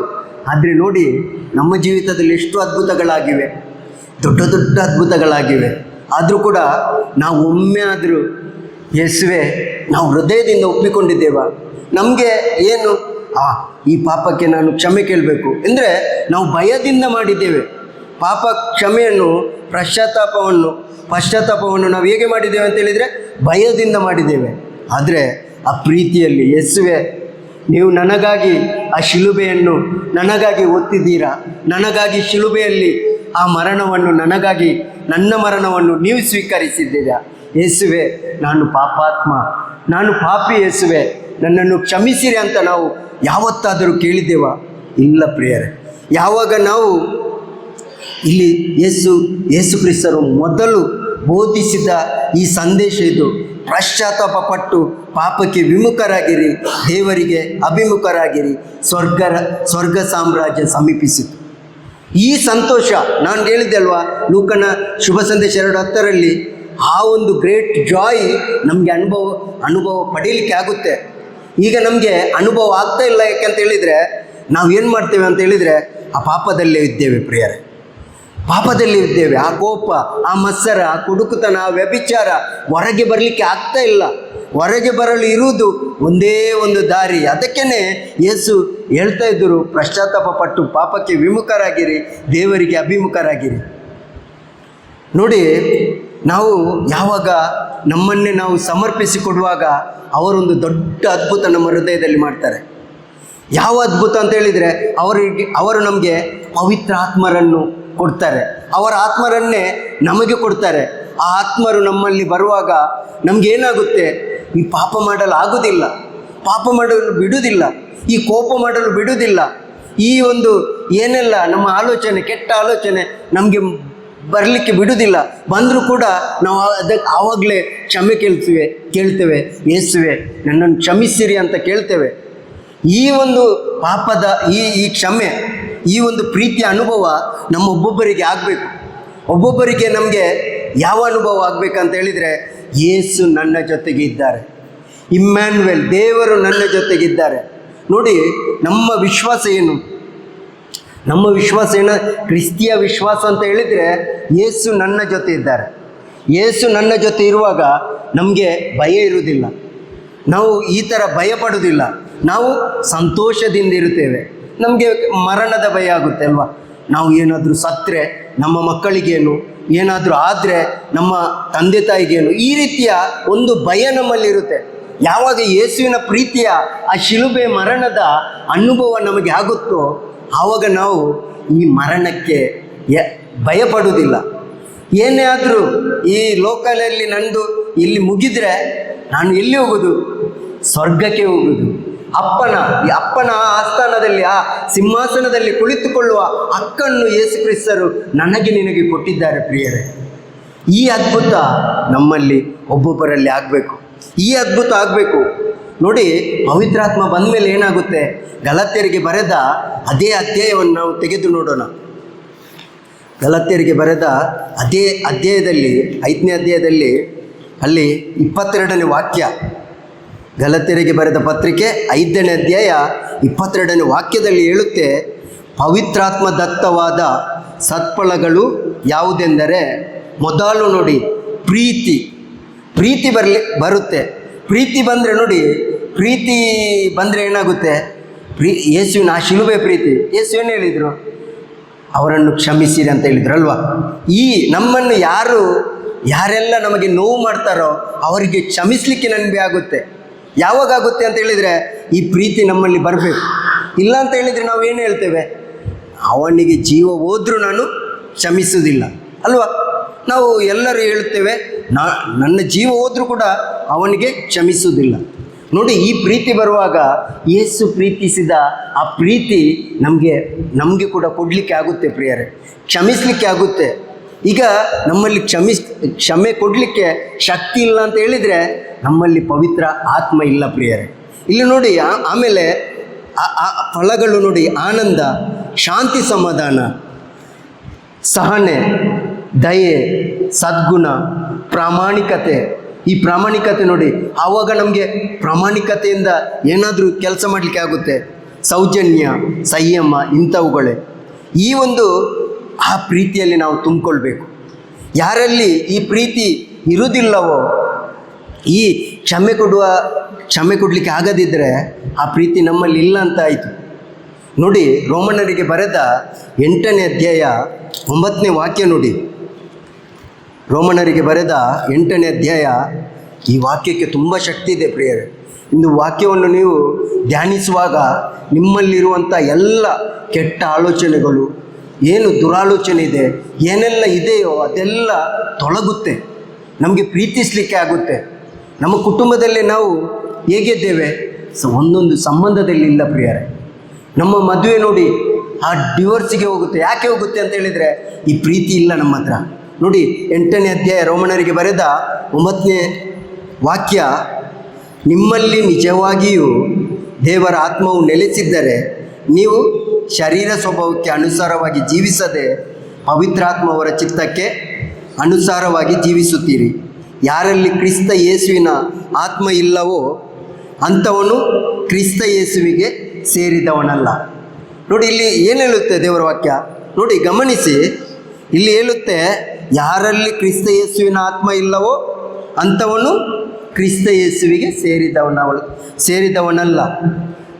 ಆದರೆ ನೋಡಿ, ನಮ್ಮ ಜೀವಿತದಲ್ಲಿ ಎಷ್ಟು ಅದ್ಭುತಗಳಾಗಿವೆ, ದೊಡ್ಡ ದೊಡ್ಡ ಅದ್ಭುತಗಳಾಗಿವೆ. ಆದರೂ ಕೂಡ ನಾವು ಒಮ್ಮೆ ಆದರೂ ಯೇಸುವೆ ನಾವು ಹೃದಯದಿಂದ ಒಪ್ಪಿಕೊಂಡಿದ್ದೇವ, ನಮಗೆ ಏನು ಈ ಪಾಪಕ್ಕೆ ನಾನು ಕ್ಷಮೆ ಕೇಳಬೇಕು ಅಂದರೆ ನಾವು ಭಯದಿಂದ ಮಾಡಿದ್ದೇವೆ. ಪಾಪ ಕ್ಷಮೆಯನ್ನು ಪಶ್ಚಾತ್ತಾಪವನ್ನು ನಾವು ಹೇಗೆ ಮಾಡಿದ್ದೇವೆ ಅಂತ ಹೇಳಿದರೆ ಭಯದಿಂದ ಮಾಡಿದ್ದೇವೆ. ಆದರೆ ಆ ಪ್ರೀತಿಯಲ್ಲಿ ಯೇಸುವೆ ನೀವು ನನಗಾಗಿ ಆ ಶಿಲುಬೆಯನ್ನು ನನಗಾಗಿ ಒತ್ತಿದ್ದೀರಾ, ನನಗಾಗಿ ಶಿಲುಬೆಯಲ್ಲಿ ಆ ಮರಣವನ್ನು ನನಗಾಗಿ ನನ್ನ ಮರಣವನ್ನು ನೀವು ಸ್ವೀಕರಿಸಿದ್ದೀರಾ. ಯೇಸುವೆ ನಾನು ಪಾಪಾತ್ಮ, ನಾನು ಪಾಪಿ, ಯೇಸುವೆ ನನ್ನನ್ನು ಕ್ಷಮಿಸಿರಿ ಅಂತ ನಾವು ಯಾವತ್ತಾದರೂ ಕೇಳಿದ್ದೇವ? ಇಲ್ಲ ಪ್ರಿಯರೇ. ಯಾವಾಗ ನಾವು ಇಲ್ಲಿ ಯೇಸು ಕ್ರಿಸ್ತರು ಮೊದಲು ಬೋಧಿಸಿದ ಈ ಸಂದೇಶ ಇದು, ಪಶ್ಚಾತ್ತಾಪ ಪಟ್ಟು ಪಾಪಕ್ಕೆ ವಿಮುಖರಾಗಿರಿ, ದೇವರಿಗೆ ಅಭಿಮುಖರಾಗಿರಿ, ಸ್ವರ್ಗ ಸಾಮ್ರಾಜ್ಯ ಸಮೀಪಿಸಿತು. ಈ ಸಂತೋಷ ನಾನು ಹೇಳಿದ್ದೆ ಅಲ್ವಾ, ಲೂಕನ ಶುಭ ಸಂದೇಶ 2:10 ಆ ಒಂದು ಗ್ರೇಟ್ ಜಾಯ್ ನಮಗೆ ಅನುಭವ ಪಡೀಲಿಕ್ಕೆ ಆಗುತ್ತೆ. ಈಗ ನಮಗೆ ಅನುಭವ ಆಗ್ತಾ ಇಲ್ಲ. ಯಾಕೆಂತ ಹೇಳಿದರೆ ನಾವು ಏನು ಮಾಡ್ತೇವೆ ಅಂತ ಹೇಳಿದರೆ ಆ ಪಾಪದಲ್ಲೇ ಇದ್ದೇವೆ ಪ್ರಿಯರೇ, ಪಾಪದಲ್ಲಿ ಇದ್ದೇವೆ. ಆ ಕೋಪ, ಆ ಮತ್ಸರ, ಆ ಕುಡುಕುತನ, ಆ ವ್ಯಭಿಚಾರ ಹೊರಗೆ ಬರಲಿಕ್ಕೆ ಆಗ್ತಾ ಇಲ್ಲ. ಹೊರಗೆ ಬರಲು ಇರುವುದು ಒಂದೇ ಒಂದು ದಾರಿ. ಅದಕ್ಕೇ ಯೇಸು ಹೇಳ್ತಾ ಇದ್ದರು, ಪಶ್ಚಾತ್ತಾಪ ಪಟ್ಟು ಪಾಪಕ್ಕೆ ವಿಮುಖರಾಗಿರಿ, ದೇವರಿಗೆ ಅಭಿಮುಖರಾಗಿರಿ. ನೋಡಿ, ನಾವು ಯಾವಾಗ ನಮ್ಮನ್ನೇ ನಾವು ಸಮರ್ಪಿಸಿಕೊಡುವಾಗ ಅವರೊಂದು ದೊಡ್ಡ ಅದ್ಭುತ ನಮ್ಮ ಹೃದಯದಲ್ಲಿ ಮಾಡ್ತಾರೆ. ಯಾವ ಅದ್ಭುತ ಅಂತ ಹೇಳಿದರೆ ಅವರು ನಮಗೆ ಪವಿತ್ರ ಆತ್ಮರನ್ನು ಕೊಡ್ತಾರೆ, ಅವರ ಆತ್ಮರನ್ನೇ ನಮಗೆ ಕೊಡ್ತಾರೆ. ಆ ಆತ್ಮರು ನಮ್ಮಲ್ಲಿ ಬರುವಾಗ ನಮಗೇನಾಗುತ್ತೆ, ಈ ಪಾಪ ಮಾಡಲು ಆಗುವುದಿಲ್ಲ, ಪಾಪ ಮಾಡಲು ಬಿಡುವುದಿಲ್ಲ, ಈ ಕೋಪ ಮಾಡಲು ಬಿಡುವುದಿಲ್ಲ, ಈ ಒಂದು ಏನೆಲ್ಲ ನಮ್ಮ ಆಲೋಚನೆ, ಕೆಟ್ಟ ಆಲೋಚನೆ ನಮಗೆ ಬರಲಿಕ್ಕೆ ಬಿಡುವುದಿಲ್ಲ. ಬಂದರೂ ಕೂಡ ನಾವು ಆವಾಗಲೇ ಕ್ಷಮೆ ಕೇಳ್ತೇವೆ, ಯೇಸುವೆ ನನ್ನನ್ನು ಕ್ಷಮಿಸಿರಿ ಅಂತ ಕೇಳ್ತೇವೆ. ಈ ಒಂದು ಪಾಪದ ಈ ಕ್ಷಮೆ, ಈ ಒಂದು ಪ್ರೀತಿಯ ಅನುಭವ ನಮ್ಮ ಒಬ್ಬೊಬ್ಬರಿಗೆ ಆಗಬೇಕು. ಒಬ್ಬೊಬ್ಬರಿಗೆ ನಮಗೆ ಯಾವ ಅನುಭವ ಆಗಬೇಕಂತ ಹೇಳಿದರೆ, ಯೇಸು ನನ್ನ ಜೊತೆಗೆ ಇದ್ದಾರೆ, ಇಮ್ಯಾನ್ಯುಯಲ್, ದೇವರು ನನ್ನ ಜೊತೆಗಿದ್ದಾರೆ. ನೋಡಿ, ನಮ್ಮ ವಿಶ್ವಾಸ ಏನು? ನಮ್ಮ ವಿಶ್ವಾಸ ಏನು? ಕ್ರಿಸ್ತಿಯ ವಿಶ್ವಾಸ ಅಂತ ಹೇಳಿದರೆ ಯೇಸು ನನ್ನ ಜೊತೆ ಇದ್ದಾರೆ. ಯೇಸು ನನ್ನ ಜೊತೆ ಇರುವಾಗ ನಮಗೆ ಭಯ ಇರುವುದಿಲ್ಲ, ನಾವು ಈ ಥರ ಭಯ ಪಡುವುದಿಲ್ಲ, ನಾವು ಸಂತೋಷದಿಂದ ಇರುತ್ತೇವೆ. ನಮಗೆ ಮರಣದ ಭಯ ಆಗುತ್ತೆ ಅಲ್ವಾ, ನಾವು ಏನಾದರೂ ಸತ್ತರೆ ನಮ್ಮ ಮಕ್ಕಳಿಗೇನು, ಏನಾದರೂ ಆದರೆ ನಮ್ಮ ತಂದೆ ತಾಯಿಗೇನು, ಈ ರೀತಿಯ ಒಂದು ಭಯ ನಮ್ಮಲ್ಲಿರುತ್ತೆ. ಯಾವಾಗ ಯೇಸುವಿನ ಪ್ರೀತಿಯ ಆ ಶಿಲುಬೆ ಮರಣದ ಅನುಭವ ನಮಗೆ ಆಗುತ್ತೋ ಆವಾಗ ನಾವು ಈ ಮರಣಕ್ಕೆ ಭಯಪಡುವುದಿಲ್ಲ. ಏನೇ ಆದರೂ ಈ ಲೋಕಲಲ್ಲಿ ನಂದು ಇಲ್ಲಿ ಮುಗಿದರೆ ನಾನು ಎಲ್ಲಿ ಹೋಗೋದು? ಸ್ವರ್ಗಕ್ಕೆ ಹೋಗುವುದು. ಅಪ್ಪನ ಆಸ್ಥಾನದಲ್ಲಿ, ಆ ಸಿಂಹಾಸನದಲ್ಲಿ ಕುಳಿತುಕೊಳ್ಳುವ ಹಕ್ಕನ್ನು ಯೇಸು ಕ್ರಿಸ್ತರು ನನಗೆ ನಿನಗೆ ಕೊಟ್ಟಿದ್ದಾರೆ ಪ್ರಿಯರೇ. ಈ ಅದ್ಭುತ ನಮ್ಮಲ್ಲಿ ಒಬ್ಬೊಬ್ಬರಲ್ಲಿ ಆಗಬೇಕು, ಈ ಅದ್ಭುತ ಆಗಬೇಕು. ನೋಡಿ, ಪವಿತ್ರಾತ್ಮ ಬಂದ ಮೇಲೆ ಏನಾಗುತ್ತೆ? ಗಲಾತ್ಯರಿಗೆ ಬರೆದ ಅದೇ ಅಧ್ಯಾಯವನ್ನು ನಾವು ತೆಗೆದು ನೋಡೋಣ. ಗಲಾತ್ಯರಿಗೆ ಬರೆದ ಅದೇ ಅಧ್ಯಾಯದಲ್ಲಿ, 5ನೇ ಅಧ್ಯಾಯದಲ್ಲಿ, ಅಲ್ಲಿ 22ನೇ ವಾಕ್ಯ, ಗಲಾತ್ಯರಿಗೆ ಬರೆದ ಪತ್ರಿಕೆ 5ನೇ ಅಧ್ಯಾಯ 22ನೇ ವಾಕ್ಯದಲ್ಲಿ ಹೇಳುತ್ತೆ, ಪವಿತ್ರಾತ್ಮ ದತ್ತವಾದ ಸತ್ಫಲಗಳು ಯಾವುದೆಂದರೆ, ಮೊದಲು ನೋಡಿ ಪ್ರೀತಿ ಬರುತ್ತೆ. ಪ್ರೀತಿ ಬಂದರೆ ನೋಡಿ, ಪ್ರೀತಿ ಬಂದರೆ ಏನಾಗುತ್ತೆ? ಯೇಸುವಿನ ಆ ಶಿಲುಬೆ ಪ್ರೀತಿ. ಯೇಸು ಏನು ಹೇಳಿದರು? ಅವರನ್ನು ಕ್ಷಮಿಸಿರಿ ಅಂತ ಹೇಳಿದ್ರು ಅಲ್ವಾ. ಈ ನಮ್ಮನ್ನು ಯಾರೆಲ್ಲ ನಮಗೆ ನೋವು ಮಾಡ್ತಾರೋ ಅವರಿಗೆ ಕ್ಷಮಿಸಲಿಕ್ಕೆ ನನಗೆ ಆಗುತ್ತೆ. ಯಾವಾಗ ಆಗುತ್ತೆ ಅಂತ ಹೇಳಿದರೆ, ಈ ಪ್ರೀತಿ ನಮ್ಮಲ್ಲಿ ಬರಬೇಕು. ಇಲ್ಲ ಅಂತ ಹೇಳಿದರೆ ನಾವು ಏನು ಹೇಳ್ತೇವೆ? ಅವನಿಗೆ ಜೀವ ಹೋದರೂ ನಾನು ಕ್ಷಮಿಸುವುದಿಲ್ಲ ಅಲ್ವಾ. ನಾವು ಎಲ್ಲರೂ ಹೇಳುತ್ತೇವೆ, ನನ್ನ ಜೀವ ಹೋದರೂ ಕೂಡ ಅವನಿಗೆ ಕ್ಷಮಿಸುವುದಿಲ್ಲ. ನೋಡಿ, ಈ ಪ್ರೀತಿ ಬರುವಾಗ ಯೇಸು ಪ್ರೀತಿಸಿದ ಆ ಪ್ರೀತಿ ನಮಗೆ ಕೂಡ ಕೊಡಲಿಕ್ಕೆ ಆಗುತ್ತೆ ಪ್ರಿಯರೇ, ಕ್ಷಮಿಸಲಿಕ್ಕೆ ಆಗುತ್ತೆ. ಈಗ ನಮ್ಮಲ್ಲಿ ಕ್ಷಮೆ ಕೊಡಲಿಕ್ಕೆ ಶಕ್ತಿ ಇಲ್ಲ ಅಂತ ಹೇಳಿದರೆ ನಮ್ಮಲ್ಲಿ ಪವಿತ್ರ ಆತ್ಮ ಇಲ್ಲ ಪ್ರಿಯರೇ. ಇಲ್ಲಿ ನೋಡಿ ಆಮೇಲೆ ಆ ಫಲಗಳು ನೋಡಿ, ಆನಂದ, ಶಾಂತಿ, ಸಮಾಧಾನ, ಸಹನೆ, ದಯೆ, ಸದ್ಗುಣ, ಪ್ರಾಮಾಣಿಕತೆ. ಈ ಪ್ರಾಮಾಣಿಕತೆ ನೋಡಿ, ಆವಾಗ ನಮಗೆ ಪ್ರಾಮಾಣಿಕತೆಯಿಂದ ಏನಾದರೂ ಕೆಲಸ ಮಾಡಲಿಕ್ಕೆ ಆಗುತ್ತೆ. ಸೌಜನ್ಯ, ಸಂಯಮ, ಇಂಥವುಗಳೇ. ಈ ಒಂದು ಆ ಪ್ರೀತಿಯಲ್ಲಿ ನಾವು ತುಂಬಿಕೊಳ್ಬೇಕು. ಯಾರಲ್ಲಿ ಈ ಪ್ರೀತಿ ಇರುವುದಿಲ್ಲವೋ, ಈ ಕ್ಷಮೆ ಕೊಡಲಿಕ್ಕೆ ಆಗದಿದ್ದರೆ ಆ ಪ್ರೀತಿ ನಮ್ಮಲ್ಲಿ ಇಲ್ಲ ಅಂತ ಆಯಿತು. ನೋಡಿ, ರೋಮನ್ನರಿಗೆ ಬರೆದ 8ನೇ ಅಧ್ಯಾಯ 9ನೇ ವಾಕ್ಯ ನೋಡಿ. ರೋಮನ್ನರಿಗೆ ಬರೆದ 8ನೇ ಅಧ್ಯಾಯ, ಈ ವಾಕ್ಯಕ್ಕೆ ತುಂಬ ಶಕ್ತಿ ಇದೆ ಪ್ರಿಯರೇ. ಇಂದು ವಾಕ್ಯವನ್ನು ನೀವು ಧ್ಯಾನಿಸುವಾಗ ನಿಮ್ಮಲ್ಲಿರುವಂಥ ಎಲ್ಲ ಕೆಟ್ಟ ಆಲೋಚನೆಗಳು, ಏನು ದುರಾಲೋಚನೆ ಇದೆ, ಏನೆಲ್ಲ ಇದೆಯೋ ಅದೆಲ್ಲ ತೊಲಗುತ್ತೆ. ನಮಗೆ ಪ್ರೀತಿಸಲಿಕ್ಕೆ ಆಗುತ್ತೆ. ನಮ್ಮ ಕುಟುಂಬದಲ್ಲಿ ನಾವು ಹೇಗಿದ್ದೇವೆ, ಒಂದೊಂದು ಸಂಬಂಧದಲ್ಲಿ ಇಲ್ಲ ಪ್ರಿಯರೇ. ನಮ್ಮ ಮದುವೆ ನೋಡಿ ಆ ಡಿವೋರ್ಸಿಗೆ ಹೋಗುತ್ತೆ. ಯಾಕೆ ಹೋಗುತ್ತೆ ಅಂತ ಹೇಳಿದರೆ ಈ ಪ್ರೀತಿ ಇಲ್ಲ ನಮ್ಮ ಹತ್ರ. ನೋಡಿ, 8ನೇ ಅಧ್ಯಾಯ ರೋಮನ್ನರಿಗೆ ಬರೆದ 9ನೇ ವಾಕ್ಯ, ನಿಮ್ಮಲ್ಲಿ ನಿಜವಾಗಿಯೂ ದೇವರ ಆತ್ಮವು ನೆಲೆಸಿದ್ದರೆ ನೀವು ಶರೀರ ಸ್ವಭಾವಕ್ಕೆ ಅನುಸಾರವಾಗಿ ಜೀವಿಸದೆ ಪವಿತ್ರಾತ್ಮವರ ಚಿತ್ತಕ್ಕೆ ಅನುಸಾರವಾಗಿ ಜೀವಿಸುತ್ತೀರಿ. ಯಾರಲ್ಲಿ ಕ್ರಿಸ್ತ ಯೇಸುವಿನ ಆತ್ಮ ಇಲ್ಲವೋ ಅಂಥವನು ಕ್ರಿಸ್ತ ಯೇಸುವಿಗೆ ಸೇರಿದವನಲ್ಲ. ನೋಡಿ, ಇಲ್ಲಿ ಏನು ಹೇಳುತ್ತೆ ದೇವರ ವಾಕ್ಯ ನೋಡಿ, ಗಮನಿಸಿ. ಇಲ್ಲಿ ಹೇಳುತ್ತೆ, ಯಾರಲ್ಲಿ ಕ್ರಿಸ್ತ ಯೇಸುವಿನ ಆತ್ಮ ಇಲ್ಲವೋ ಅಂಥವನು ಕ್ರಿಸ್ತ ಯೇಸುವಿಗೆ ಸೇರಿದವನಲ್ಲ.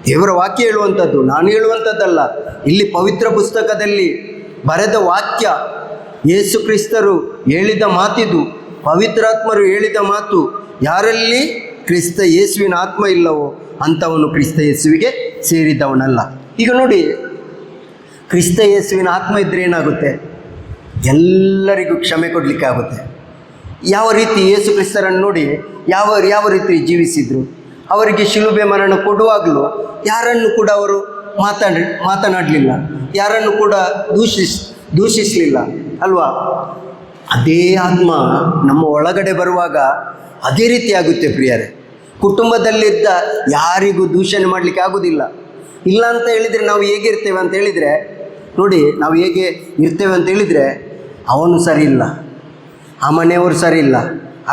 ದೇವರ ವಾಕ್ಯ ಹೇಳುವಂಥದ್ದು, ನಾನು ಹೇಳುವಂಥದ್ದಲ್ಲ. ಇಲ್ಲಿ ಪವಿತ್ರ ಪುಸ್ತಕದಲ್ಲಿ ಬರೆದ ವಾಕ್ಯ, ಯೇಸು ಕ್ರಿಸ್ತರು ಹೇಳಿದ ಮಾತಿದು, ಪವಿತ್ರಾತ್ಮರು ಹೇಳಿದ ಮಾತು. ಯಾರಲ್ಲಿ ಕ್ರಿಸ್ತ ಯೇಸುವಿನ ಆತ್ಮ ಇಲ್ಲವೋ ಅಂಥವನು ಕ್ರಿಸ್ತ ಯೇಸುವಿಗೆ ಸೇರಿದವನಲ್ಲ. ಈಗ ನೋಡಿ, ಕ್ರಿಸ್ತ ಯೇಸುವಿನ ಆತ್ಮ ಇದ್ದರೆ ಏನಾಗುತ್ತೆ, ಎಲ್ಲರಿಗೂ ಕ್ಷಮೆ ಕೊಡಲಿಕ್ಕೆ ಆಗುತ್ತೆ. ಯಾವ ರೀತಿ ಯೇಸು ಕ್ರಿಸ್ತರನ್ನು ನೋಡಿ ಯಾವ ರೀತಿ ಜೀವಿಸಿದರು. ಅವರಿಗೆ ಶಿಲುಬೆ ಮರಣ ಕೊಡುವಾಗಲೂ ಯಾರನ್ನು ಕೂಡ ಅವರು ಮಾತನಾಡಲಿಲ್ಲ, ಯಾರನ್ನು ಕೂಡ ದೂಷಿಸಲಿಲ್ಲ ಅಲ್ವಾ. ಅದೇ ಆತ್ಮ ನಮ್ಮ ಒಳಗಡೆ ಬರುವಾಗ ಅದೇ ರೀತಿ ಆಗುತ್ತೆ ಪ್ರಿಯರೇ. ಕುಟುಂಬದಲ್ಲಿದ್ದ ಯಾರಿಗೂ ದೂಷಣೆ ಮಾಡಲಿಕ್ಕೆ ಆಗೋದಿಲ್ಲ. ಇಲ್ಲ ಅಂತ ಹೇಳಿದರೆ ನಾವು ಹೇಗಿರ್ತೇವೆ ಅಂತ ಹೇಳಿದರೆ ನೋಡಿ, ನಾವು ಹೇಗೆ ಇರ್ತೇವೆ ಅಂತ ಹೇಳಿದರೆ, ಅವನು ಸರಿ ಇಲ್ಲ, ಆ ಮನೆಯವರು ಸರಿ ಇಲ್ಲ,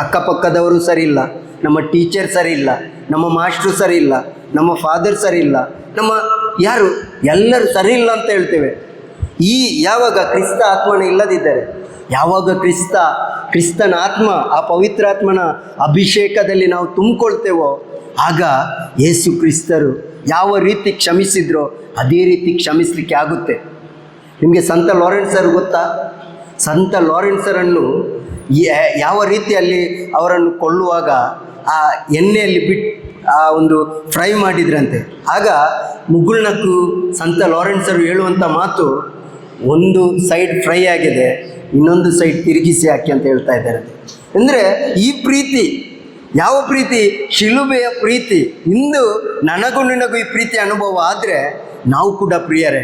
ಅಕ್ಕಪಕ್ಕದವರು ಸರಿ ಇಲ್ಲ, ನಮ್ಮ ಟೀಚರ್ ಸರಿ ಇಲ್ಲ, ನಮ್ಮ ಮಾಸ್ಟ್ರು ಸರಿ ಇಲ್ಲ, ನಮ್ಮ ಫಾದರ್ ಸರಿ ಇಲ್ಲ, ನಮ್ಮ ಯಾರು ಎಲ್ಲರೂ ಸರಿ ಇಲ್ಲ ಅಂತ ಹೇಳ್ತೇವೆ. ಯಾವಾಗ ಕ್ರಿಸ್ತ ಆತ್ಮನ ಇಲ್ಲದಿದ್ದರೆ, ಯಾವಾಗ ಕ್ರಿಸ್ತನ ಆತ್ಮ, ಆ ಪವಿತ್ರಾತ್ಮನ ಅಭಿಷೇಕದಲ್ಲಿ ನಾವು ತುಂಬಿಕೊಳ್ತೇವೋ ಆಗ ಯೇಸು ಕ್ರಿಸ್ತರು ಯಾವ ರೀತಿ ಕ್ಷಮಿಸಿದ್ರೋ ಅದೇ ರೀತಿ ಕ್ಷಮಿಸಲಿಕ್ಕೆ ಆಗುತ್ತೆ. ನಿಮಗೆ ಸಂತ ಲಾರೆನ್ಸ್ ಸರ್ ಗೊತ್ತಾ? ಸಂತ ಲಾರೆನ್ಸ್ ಸರನ್ನು ಯಾವ ರೀತಿಯಲ್ಲಿ ಅವರನ್ನು ಕೊಲ್ಲುವಾಗ ಆ ಎಣ್ಣೆಯಲ್ಲಿ ಆ ಒಂದು ಫ್ರೈ ಮಾಡಿದ್ರಂತೆ. ಆಗ ಮುಗುಳ್ನಕ್ಕು ಸಂತ ಲಾರೆನ್ಸ್ ಸರ್ ಹೇಳುವಂಥ ಮಾತು, ಒಂದು ಸೈಡ್ ಫ್ರೈ ಆಗಿದೆ, ಇನ್ನೊಂದು ಸೈಡ್ ತಿರುಗಿಸಿ ಹಾಕಿ ಅಂತ ಹೇಳ್ತಾ ಇದ್ದಾರೆ. ಅಂದರೆ ಈ ಪ್ರೀತಿ ಯಾವ ಪ್ರೀತಿ? ಶಿಲುಬೆಯ ಪ್ರೀತಿ. ಇಂದು ನನಗೂ ನಿನಗೂ ಈ ಪ್ರೀತಿ ಅನುಭವ ಆದರೆ ನಾವು ಕೂಡ ಪ್ರಿಯರೇ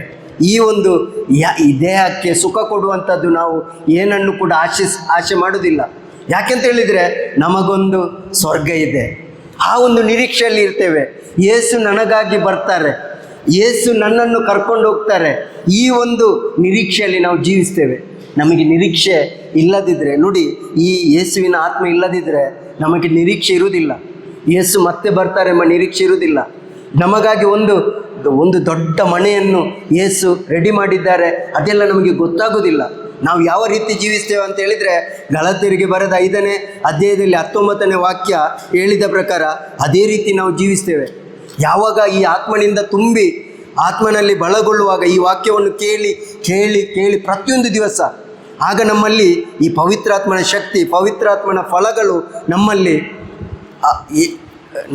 ಈ ಒಂದು ಈ ದೇಹಕ್ಕೆ ಸುಖ ಕೊಡುವಂಥದ್ದು ನಾವು ಏನನ್ನು ಕೂಡ ಆಶೆ ಮಾಡೋದಿಲ್ಲ. ಯಾಕೆಂತ ಹೇಳಿದರೆ ನಮಗೊಂದು ಸ್ವರ್ಗ ಇದೆ, ಆ ಒಂದು ನಿರೀಕ್ಷೆಯಲ್ಲಿ ಇರ್ತೇವೆ. ಯೇಸು ನನಗಾಗಿ ಬರ್ತಾರೆ, ಯೇಸು ನನ್ನನ್ನು ಕರ್ಕೊಂಡು ಹೋಗ್ತಾರೆ. ಈ ಒಂದು ನಿರೀಕ್ಷೆಯಲ್ಲಿ ನಾವು ಜೀವಿಸ್ತೇವೆ. ನಮಗೆ ನಿರೀಕ್ಷೆ ಇಲ್ಲದಿದ್ದರೆ ನೋಡಿ, ಈ ಯೇಸುವಿನ ಆತ್ಮ ಇಲ್ಲದಿದ್ದರೆ ನಮಗೆ ನಿರೀಕ್ಷೆ ಇರುವುದಿಲ್ಲ. ಯೇಸು ಮತ್ತೆ ಬರ್ತಾರೆ ಎಂಬ ನಿರೀಕ್ಷೆ ಇರುವುದಿಲ್ಲ. ನಮಗಾಗಿ ಒಂದು ದೊಡ್ಡ ಮನೆಯನ್ನು ಯೇಸು ರೆಡಿ ಮಾಡಿದ್ದಾರೆ, ಅದೆಲ್ಲ ನಮಗೆ ಗೊತ್ತಾಗೋದಿಲ್ಲ. ನಾವು ಯಾವ ರೀತಿ ಜೀವಿಸ್ತೇವೆ ಅಂತ ಹೇಳಿದರೆ, ಗಲಾತ್ಯರಿಗೆ ಬರೆದ 5ನೇ ಅಧ್ಯಾಯದಲ್ಲಿ 19ನೇ ವಾಕ್ಯ ಹೇಳಿದ ಪ್ರಕಾರ ಅದೇ ರೀತಿ ನಾವು ಜೀವಿಸ್ತೇವೆ. ಯಾವಾಗ ಈ ಆತ್ಮನಿಂದ ತುಂಬಿ ಆತ್ಮನಲ್ಲಿ ಬಲಗೊಳ್ಳುವಾಗ, ಈ ವಾಕ್ಯವನ್ನು ಕೇಳಿ ಕೇಳಿ ಕೇಳಿ ಪ್ರತಿಯೊಂದು ದಿವಸ, ಆಗ ನಮ್ಮಲ್ಲಿ ಈ ಪವಿತ್ರಾತ್ಮನ ಶಕ್ತಿ, ಪವಿತ್ರಾತ್ಮನ ಫಲಗಳು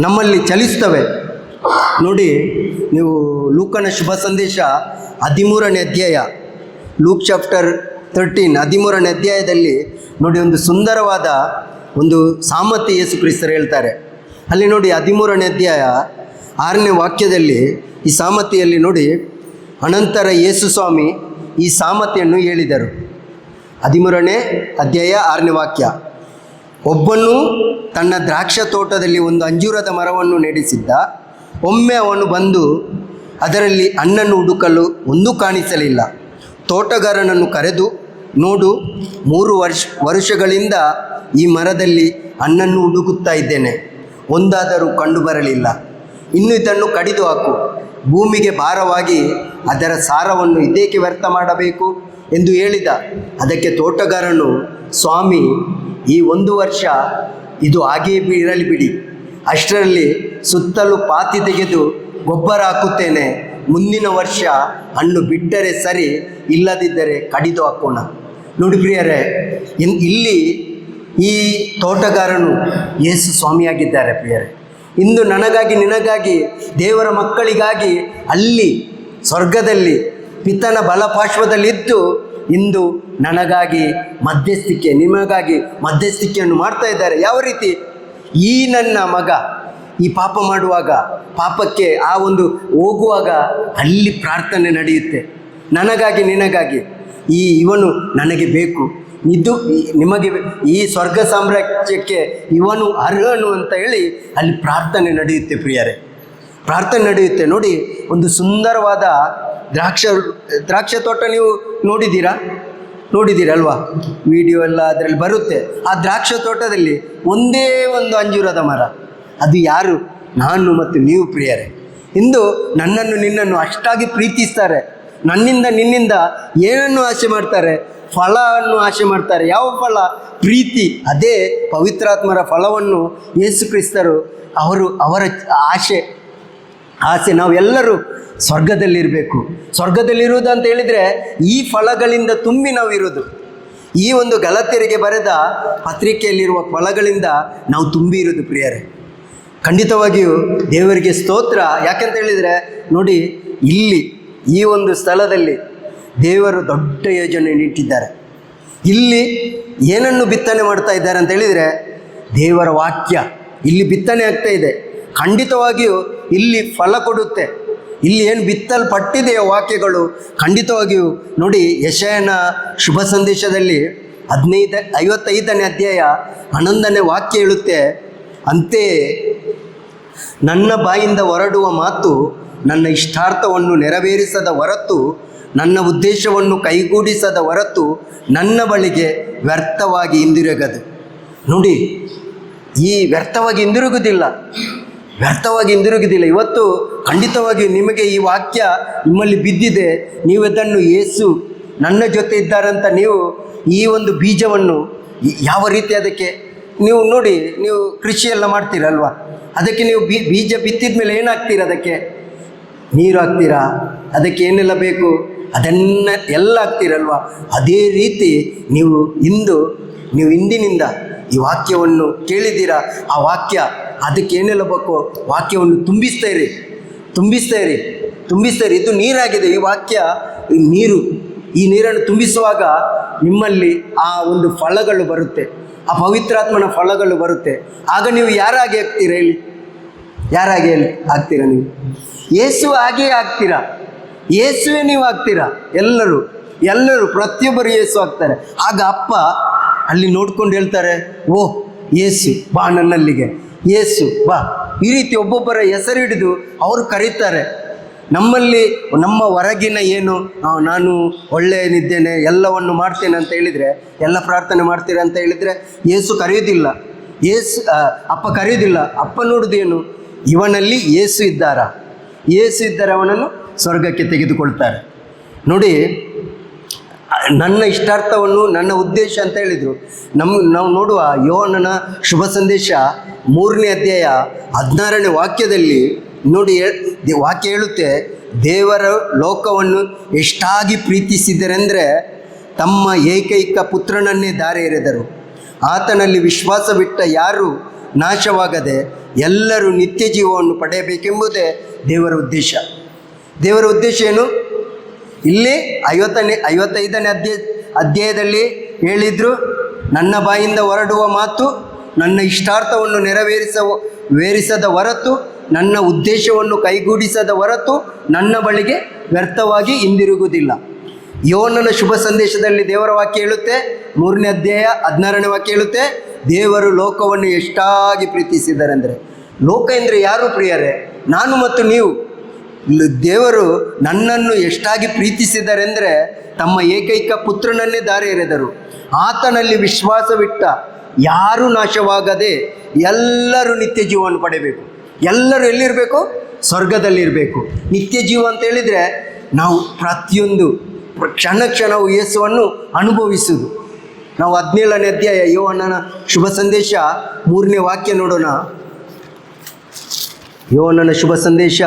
ನಮ್ಮಲ್ಲಿ ಚಲಿಸ್ತವೆ. ನೋಡಿ, ನೀವು ಲೂಕನ ಶುಭ ಸಂದೇಶ 13ನೇ ಅಧ್ಯಾಯ, ಲೂಕ್ ಚಾಪ್ಟರ್ 13 13ನೇ ಅಧ್ಯಾಯದಲ್ಲಿ ನೋಡಿ, ಒಂದು ಸುಂದರವಾದ ಒಂದು ಸಾಮರ್ಥ್ಯ ಯೇಸು ಕ್ರಿಸ್ತರು ಹೇಳ್ತಾರೆ. ಅಲ್ಲಿ ನೋಡಿ 13ನೇ ಅಧ್ಯಾಯ 6ನೇ ವಾಕ್ಯದಲ್ಲಿ ಈ ಸಾಮರ್ಥ್ಯದಲ್ಲಿ ನೋಡಿ, ಅನಂತರ ಯೇಸು ಸ್ವಾಮಿ ಈ ಸಾಮರ್ಥ್ಯನ್ನು ಹೇಳಿದರು. 13ನೇ ಅಧ್ಯಾಯ 6ನೇ ವಾಕ್ಯ. ಒಬ್ಬನು ತನ್ನ ದ್ರಾಕ್ಷ ತೋಟದಲ್ಲಿ ಒಂದು ಅಂಜೂರದ ಮರವನ್ನು ನೆಡೆಸಿದ್ದ. ಒಮ್ಮೆ ಅವನು ಬಂದು ಅದರಲ್ಲಿ ಹಣ್ಣನ್ನು ಹುಡುಕಲು ಒಂದೂ ಕಾಣಿಸಲಿಲ್ಲ. ತೋಟಗಾರನನ್ನು ಕರೆದು, ನೋಡು, 3 ವರುಷಗಳಿಂದ ಈ ಮರದಲ್ಲಿ ಹಣ್ಣನ್ನು ಹುಡುಕುತ್ತಾ ಇದ್ದೇನೆ, ಒಂದಾದರೂ ಕಂಡುಬರಲಿಲ್ಲ. ಇನ್ನು ಇದನ್ನು ಕಡಿದು ಹಾಕು, ಭೂಮಿಗೆ ಭಾರವಾಗಿ ಅದರ ಸಾರವನ್ನು ಇದೇಕೆ ವ್ಯರ್ಥ ಮಾಡಬೇಕು ಎಂದು ಹೇಳಿದ. ಅದಕ್ಕೆ ತೋಟಗಾರನು, ಸ್ವಾಮಿ, ಈ 1 ವರ್ಷ ಇದು ಹಾಗೆಯೇ ಇರಲಿ ಬಿಡಿ. ಅಷ್ಟರಲ್ಲಿ ಸುತ್ತಲೂ ಪಾತಿ ತೆಗೆದು ಗೊಬ್ಬರ ಹಾಕುತ್ತೇನೆ. ಮುಂದಿನ ವರ್ಷ ಹಣ್ಣು ಬಿಟ್ಟರೆ ಸರಿ, ಇಲ್ಲದಿದ್ದರೆ ಕಡಿದು ಹಾಕೋಣ. ನೋಡಿ ಪ್ರಿಯರೇ, ಇಲ್ಲಿ ಈ ತೋಟಗಾರನು ಯೇಸು ಸ್ವಾಮಿಯಾಗಿದ್ದಾರೆ ಪ್ರಿಯರೇ. ಇಂದು ನನಗಾಗಿ, ನಿನಗಾಗಿ, ದೇವರ ಮಕ್ಕಳಿಗಾಗಿ ಅಲ್ಲಿ ಸ್ವರ್ಗದಲ್ಲಿ ಪಿತನ ಬಲಪಾರ್ಶ್ವದಲ್ಲಿದ್ದು ಇಂದು ನನಗಾಗಿ ಮಧ್ಯಸ್ಥಿಕೆ, ನಿಮಗಾಗಿ ಮಧ್ಯಸ್ಥಿಕೆಯನ್ನು ಮಾಡ್ತಾ ಇದ್ದಾರೆ. ಯಾವ ರೀತಿ? ಈ ನನ್ನ ಮಗ ಈ ಪಾಪ ಮಾಡುವಾಗ, ಪಾಪಕ್ಕೆ ಆ ಒಂದು ಹೋಗುವಾಗ ಅಲ್ಲಿ ಪ್ರಾರ್ಥನೆ ನಡೆಯುತ್ತೆ. ನನಗಾಗಿ, ನಿನಗಾಗಿ, ಇವನು ನನಗೆ ಬೇಕು, ಇದು ನಿಮಗೆ, ಈ ಸ್ವರ್ಗ ಸಾಮ್ರಾಜ್ಯಕ್ಕೆ ಇವನು ಅರ್ಹನು ಅಂತ ಹೇಳಿ ಅಲ್ಲಿ ಪ್ರಾರ್ಥನೆ ನಡೆಯುತ್ತೆ ಪ್ರಿಯರೇ, ಪ್ರಾರ್ಥನೆ ನಡೆಯುತ್ತೆ. ನೋಡಿ, ಒಂದು ಸುಂದರವಾದ ದ್ರಾಕ್ಷ ತೋಟ ನೀವು ನೋಡಿದ್ದೀರಲ್ವಾ? ವಿಡಿಯೋ ಎಲ್ಲ ಅದರಲ್ಲಿ ಬರುತ್ತೆ. ಆ ದ್ರಾಕ್ಷ ತೋಟದಲ್ಲಿ ಒಂದೇ ಒಂದು ಅಂಜೂರದ ಮರ. ಅದು ಯಾರು? ನಾನು ಮತ್ತು ನೀವು ಪ್ರಿಯರೇ. ಇಂದು ನನ್ನನ್ನು ನಿನ್ನನ್ನು ಅಷ್ಟಾಗಿ ಪ್ರೀತಿಸ್ತಾರೆ. ನನ್ನಿಂದ ನಿನ್ನಿಂದ ಏನನ್ನು ಆಸೆ ಮಾಡ್ತಾರೆ? ಫಲವನ್ನು ಆಸೆ ಮಾಡ್ತಾರೆ. ಯಾವ ಫಲ? ಪ್ರೀತಿ. ಅದೇ ಪವಿತ್ರಾತ್ಮರ ಫಲವನ್ನು ಯೇಸು ಕ್ರಿಸ್ತರು ಅವರ ಆಸೆ ನಾವೆಲ್ಲರೂ ಸ್ವರ್ಗದಲ್ಲಿರಬೇಕು. ಸ್ವರ್ಗದಲ್ಲಿರುವುದು ಅಂತ ಹೇಳಿದರೆ ಈ ಫಲಗಳಿಂದ ತುಂಬಿ ನಾವು ಇರೋದು. ಈ ಒಂದು ಗಲಾತ್ಯರಿಗೆ ಬರೆದ ಪತ್ರಿಕೆಯಲ್ಲಿರುವ ಫಲಗಳಿಂದ ನಾವು ತುಂಬಿ ಇರೋದು ಪ್ರಿಯರೇ. ಖಂಡಿತವಾಗಿಯೂ ದೇವರಿಗೆ ಸ್ತೋತ್ರ. ಯಾಕೆಂತ ಹೇಳಿದರೆ ನೋಡಿ, ಇಲ್ಲಿ ಈ ಒಂದು ಸ್ಥಳದಲ್ಲಿ ದೇವರು ದೊಡ್ಡ ಯೋಜನೆ ಇಟ್ಟಿದ್ದಾರೆ. ಇಲ್ಲಿ ಏನನ್ನು ಬಿತ್ತನೆ ಮಾಡ್ತಾ ಇದ್ದಾರೆ ಅಂತ ಹೇಳಿದರೆ ದೇವರ ವಾಕ್ಯ ಇಲ್ಲಿ ಬಿತ್ತನೆ ಆಗ್ತಾ ಇದೆ. ಖಂಡಿತವಾಗಿಯೂ ಇಲ್ಲಿ ಫಲ ಕೊಡುತ್ತೆ. ಇಲ್ಲಿ ಏನು ಬಿತ್ತಲ್ಪಟ್ಟಿದೆಯೋ ವಾಕ್ಯಗಳು ಖಂಡಿತವಾಗಿಯೂ ನೋಡಿ, ಯೆಶಾಯನ ಶುಭ ಸಂದೇಶದಲ್ಲಿ 55ನೇ ಅಧ್ಯಾಯ 11ನೇ ವಾಕ್ಯ ಹೇಳುತ್ತೆ, ಅಂತೆಯೇ ನನ್ನ ಬಾಯಿಂದ ಹೊರಡುವ ಮಾತು ನನ್ನ ಇಷ್ಟಾರ್ಥವನ್ನು ನೆರವೇರಿಸದ ಹೊರತು, ನನ್ನ ಉದ್ದೇಶವನ್ನು ಕೈಗೂಡಿಸದ ಹೊರತು ನನ್ನ ಬಳಿಗೆ ವ್ಯರ್ಥವಾಗಿ ಹಿಂದಿರುಗದು. ನೋಡಿ, ಈ ವ್ಯರ್ಥವಾಗಿ ಹಿಂದಿರುಗುವುದಿಲ್ಲ. ಇವತ್ತು ಖಂಡಿತವಾಗಿ ನಿಮಗೆ ಈ ವಾಕ್ಯ ನಿಮ್ಮಲ್ಲಿ ಬಿದ್ದಿದೆ. ನೀವು ಅದನ್ನು ಯೇಸು ನನ್ನ ಜೊತೆ ಇದ್ದಾರಂತ ನೀವು ಈ ಒಂದು ಬೀಜವನ್ನು ಯಾವ ರೀತಿ ಅದಕ್ಕೆ ನೀವು ನೋಡಿ, ನೀವು ಕೃಷಿಯೆಲ್ಲ ಮಾಡ್ತೀರಲ್ವ, ಅದಕ್ಕೆ ನೀವು ಬೀಜ ಬಿತ್ತಿದ ಮೇಲೆ ಏನಾಗ್ತೀರ? ಅದಕ್ಕೆ ನೀರು ಹಾಕ್ತೀರಾ, ಅದಕ್ಕೆ ಏನೆಲ್ಲ ಬೇಕು ಅದನ್ನು ಎಲ್ಲ ಹಾಕ್ತೀರಲ್ವ. ಅದೇ ರೀತಿ ನೀವು ಇಂದಿನಿಂದ ಈ ವಾಕ್ಯವನ್ನು ಕೇಳಿದ್ದೀರಾ. ಆ ವಾಕ್ಯ ಅದಕ್ಕೆ ಏನೆಲ್ಲ ಬೇಕು ವಾಕ್ಯವನ್ನು ತುಂಬಿಸ್ತಾ ಇರಿ. ಇದು ನೀರಾಗಿದೆ. ಈ ವಾಕ್ಯ ನೀರು. ಈ ನೀರನ್ನು ತುಂಬಿಸುವಾಗ ನಿಮ್ಮಲ್ಲಿ ಆ ಒಂದು ಫಲಗಳು ಬರುತ್ತೆ, ಆ ಪವಿತ್ರಾತ್ಮನ ಫಲಗಳು ಬರುತ್ತೆ. ಆಗ ನೀವು ಯಾರಾಗಿ ಆಗ್ತೀರಾ ಹೇಳಿ? ಯಾರಾಗಿ ಆಗ್ತೀರಾ? ನೀವು ಯೇಸು ಹಾಗೇ ಆಗ್ತೀರಾ. ಯೇಸುವೇ ನೀವು ಆಗ್ತೀರಾ. ಎಲ್ಲರೂ ಪ್ರತಿಯೊಬ್ಬರು ಯೇಸು ಆಗ್ತಾರೆ. ಆಗ ಅಪ್ಪ ಅಲ್ಲಿ ನೋಡ್ಕೊಂಡು ಹೇಳ್ತಾರೆ, ಓ ಯೇಸು ಬಾ ನನ್ನಲ್ಲಿಗೆ, ಯೇಸು ಬಾ. ಈ ರೀತಿ ಒಬ್ಬೊಬ್ಬರ ಹೆಸರು ಹಿಡಿದು ಅವರು ಕರೀತಾರೆ. ನಮ್ಮಲ್ಲಿ ನಮ್ಮ ಹೊರಗಿನ ಏನು, ನಾನು ಒಳ್ಳೆಯನಿದ್ದೇನೆ, ಎಲ್ಲವನ್ನು ಮಾಡ್ತೇನೆ ಅಂತ ಹೇಳಿದರೆ, ಎಲ್ಲ ಪ್ರಾರ್ಥನೆ ಮಾಡ್ತೀರಾ ಅಂತ ಹೇಳಿದರೆ ಯೇಸು ಕರೆಯೋದಿಲ್ಲ. ಅಪ್ಪ ಕರೆಯೋದಿಲ್ಲ. ಅಪ್ಪ ನೋಡೋದೇನು? ಇವನಲ್ಲಿ ಯೇಸು ಇದ್ದಾರೆ, ಅವನನ್ನು ಸ್ವರ್ಗಕ್ಕೆ ತೆಗೆದುಕೊಳ್ತಾರೆ. ನೋಡಿ, ನನ್ನ ಇಷ್ಟಾರ್ಥವನ್ನು, ನನ್ನ ಉದ್ದೇಶ ಅಂತ ಹೇಳಿದರು. ನಾವು ನೋಡುವ ಯೋಹನನ ಶುಭ ಸಂದೇಶ 3ನೇ ಅಧ್ಯಾಯ 16ನೇ ವಾಕ್ಯದಲ್ಲಿ ನೋಡಿ, ವಾಕ್ಯ ಹೇಳುತ್ತೆ, ದೇವರ ಲೋಕವನ್ನು ಎಷ್ಟಾಗಿ ಪ್ರೀತಿಸಿದರೆಂದರೆ ತಮ್ಮ ಏಕೈಕ ಪುತ್ರನನ್ನೇ ದಾರಿ ಎರೆದರು. ಆತನಲ್ಲಿ ವಿಶ್ವಾಸವಿಟ್ಟ ಯಾರೂ ನಾಶವಾಗದೆ ಎಲ್ಲರೂ ನಿತ್ಯ ಜೀವವನ್ನು ಪಡೆಯಬೇಕೆಂಬುದೇ ದೇವರ ಉದ್ದೇಶ. ದೇವರ ಉದ್ದೇಶ ಏನು? ಇಲ್ಲಿ 55ನೇ ಅಧ್ಯಾಯದಲ್ಲಿ ಹೇಳಿದರು, ನನ್ನ ಬಾಯಿಂದ ಹೊರಡುವ ಮಾತು ನನ್ನ ಇಷ್ಟಾರ್ಥವನ್ನು ನೆರವೇರಿಸದ ಹೊರತು, ನನ್ನ ಉದ್ದೇಶವನ್ನು ಕೈಗೂಡಿಸದ ಹೊರತು ನನ್ನ ಬಳಿಗೆ ವ್ಯರ್ಥವಾಗಿ ಹಿಂದಿರುಗುವುದಿಲ್ಲ. ಯೋಹನ್ನನ ಶುಭ ಸಂದೇಶದಲ್ಲಿ ದೇವರ ವಾಕ್ಯ ಹೇಳುತ್ತೆ, 3ನೇ ಅಧ್ಯಾಯ 16ನೇ ವಾಕ್ಯ ಹೇಳುತ್ತೆ, ದೇವರು ಲೋಕವನ್ನು ಎಷ್ಟಾಗಿ ಪ್ರೀತಿಸಿದ್ದಾರೆ ಅಂದರೆ, ಲೋಕ ಅಂದರೆ ಯಾರು ಪ್ರಿಯರೇ? ನಾನು ಮತ್ತು ನೀವು. ದೇವರು ನನ್ನನ್ನು ಎಷ್ಟಾಗಿ ಪ್ರೀತಿಸಿದ್ದಾರೆ ಅಂದರೆ ತಮ್ಮ ಏಕೈಕ ಪುತ್ರನನ್ನೇ ದಾರಿ ಎರೆದರು. ಆತನಲ್ಲಿ ವಿಶ್ವಾಸವಿಟ್ಟ ಯಾರೂ ನಾಶವಾಗದೆ ಎಲ್ಲರೂ ನಿತ್ಯ ಜೀವವನ್ನು ಪಡೆಯಬೇಕು. ಎಲ್ಲರೂ ಎಲ್ಲಿರಬೇಕು? ಸ್ವರ್ಗದಲ್ಲಿರಬೇಕು. ನಿತ್ಯ ಜೀವ ಅಂತ ಹೇಳಿದರೆ ನಾವು ಪ್ರತಿಯೊಂದು ಕ್ಷಣ ಕ್ಷಣವು ಯೇಸುವನ್ನು ಅನುಭವಿಸುವುದು. ನಾವು 17ನೇ ಅಧ್ಯಾಯ ಯೋಹನ್ನನ ಶುಭ ಸಂದೇಶ 3ನೇ ವಾಕ್ಯ ನೋಡೋಣ. ಯೋಹನ್ನನ ಶುಭ ಸಂದೇಶ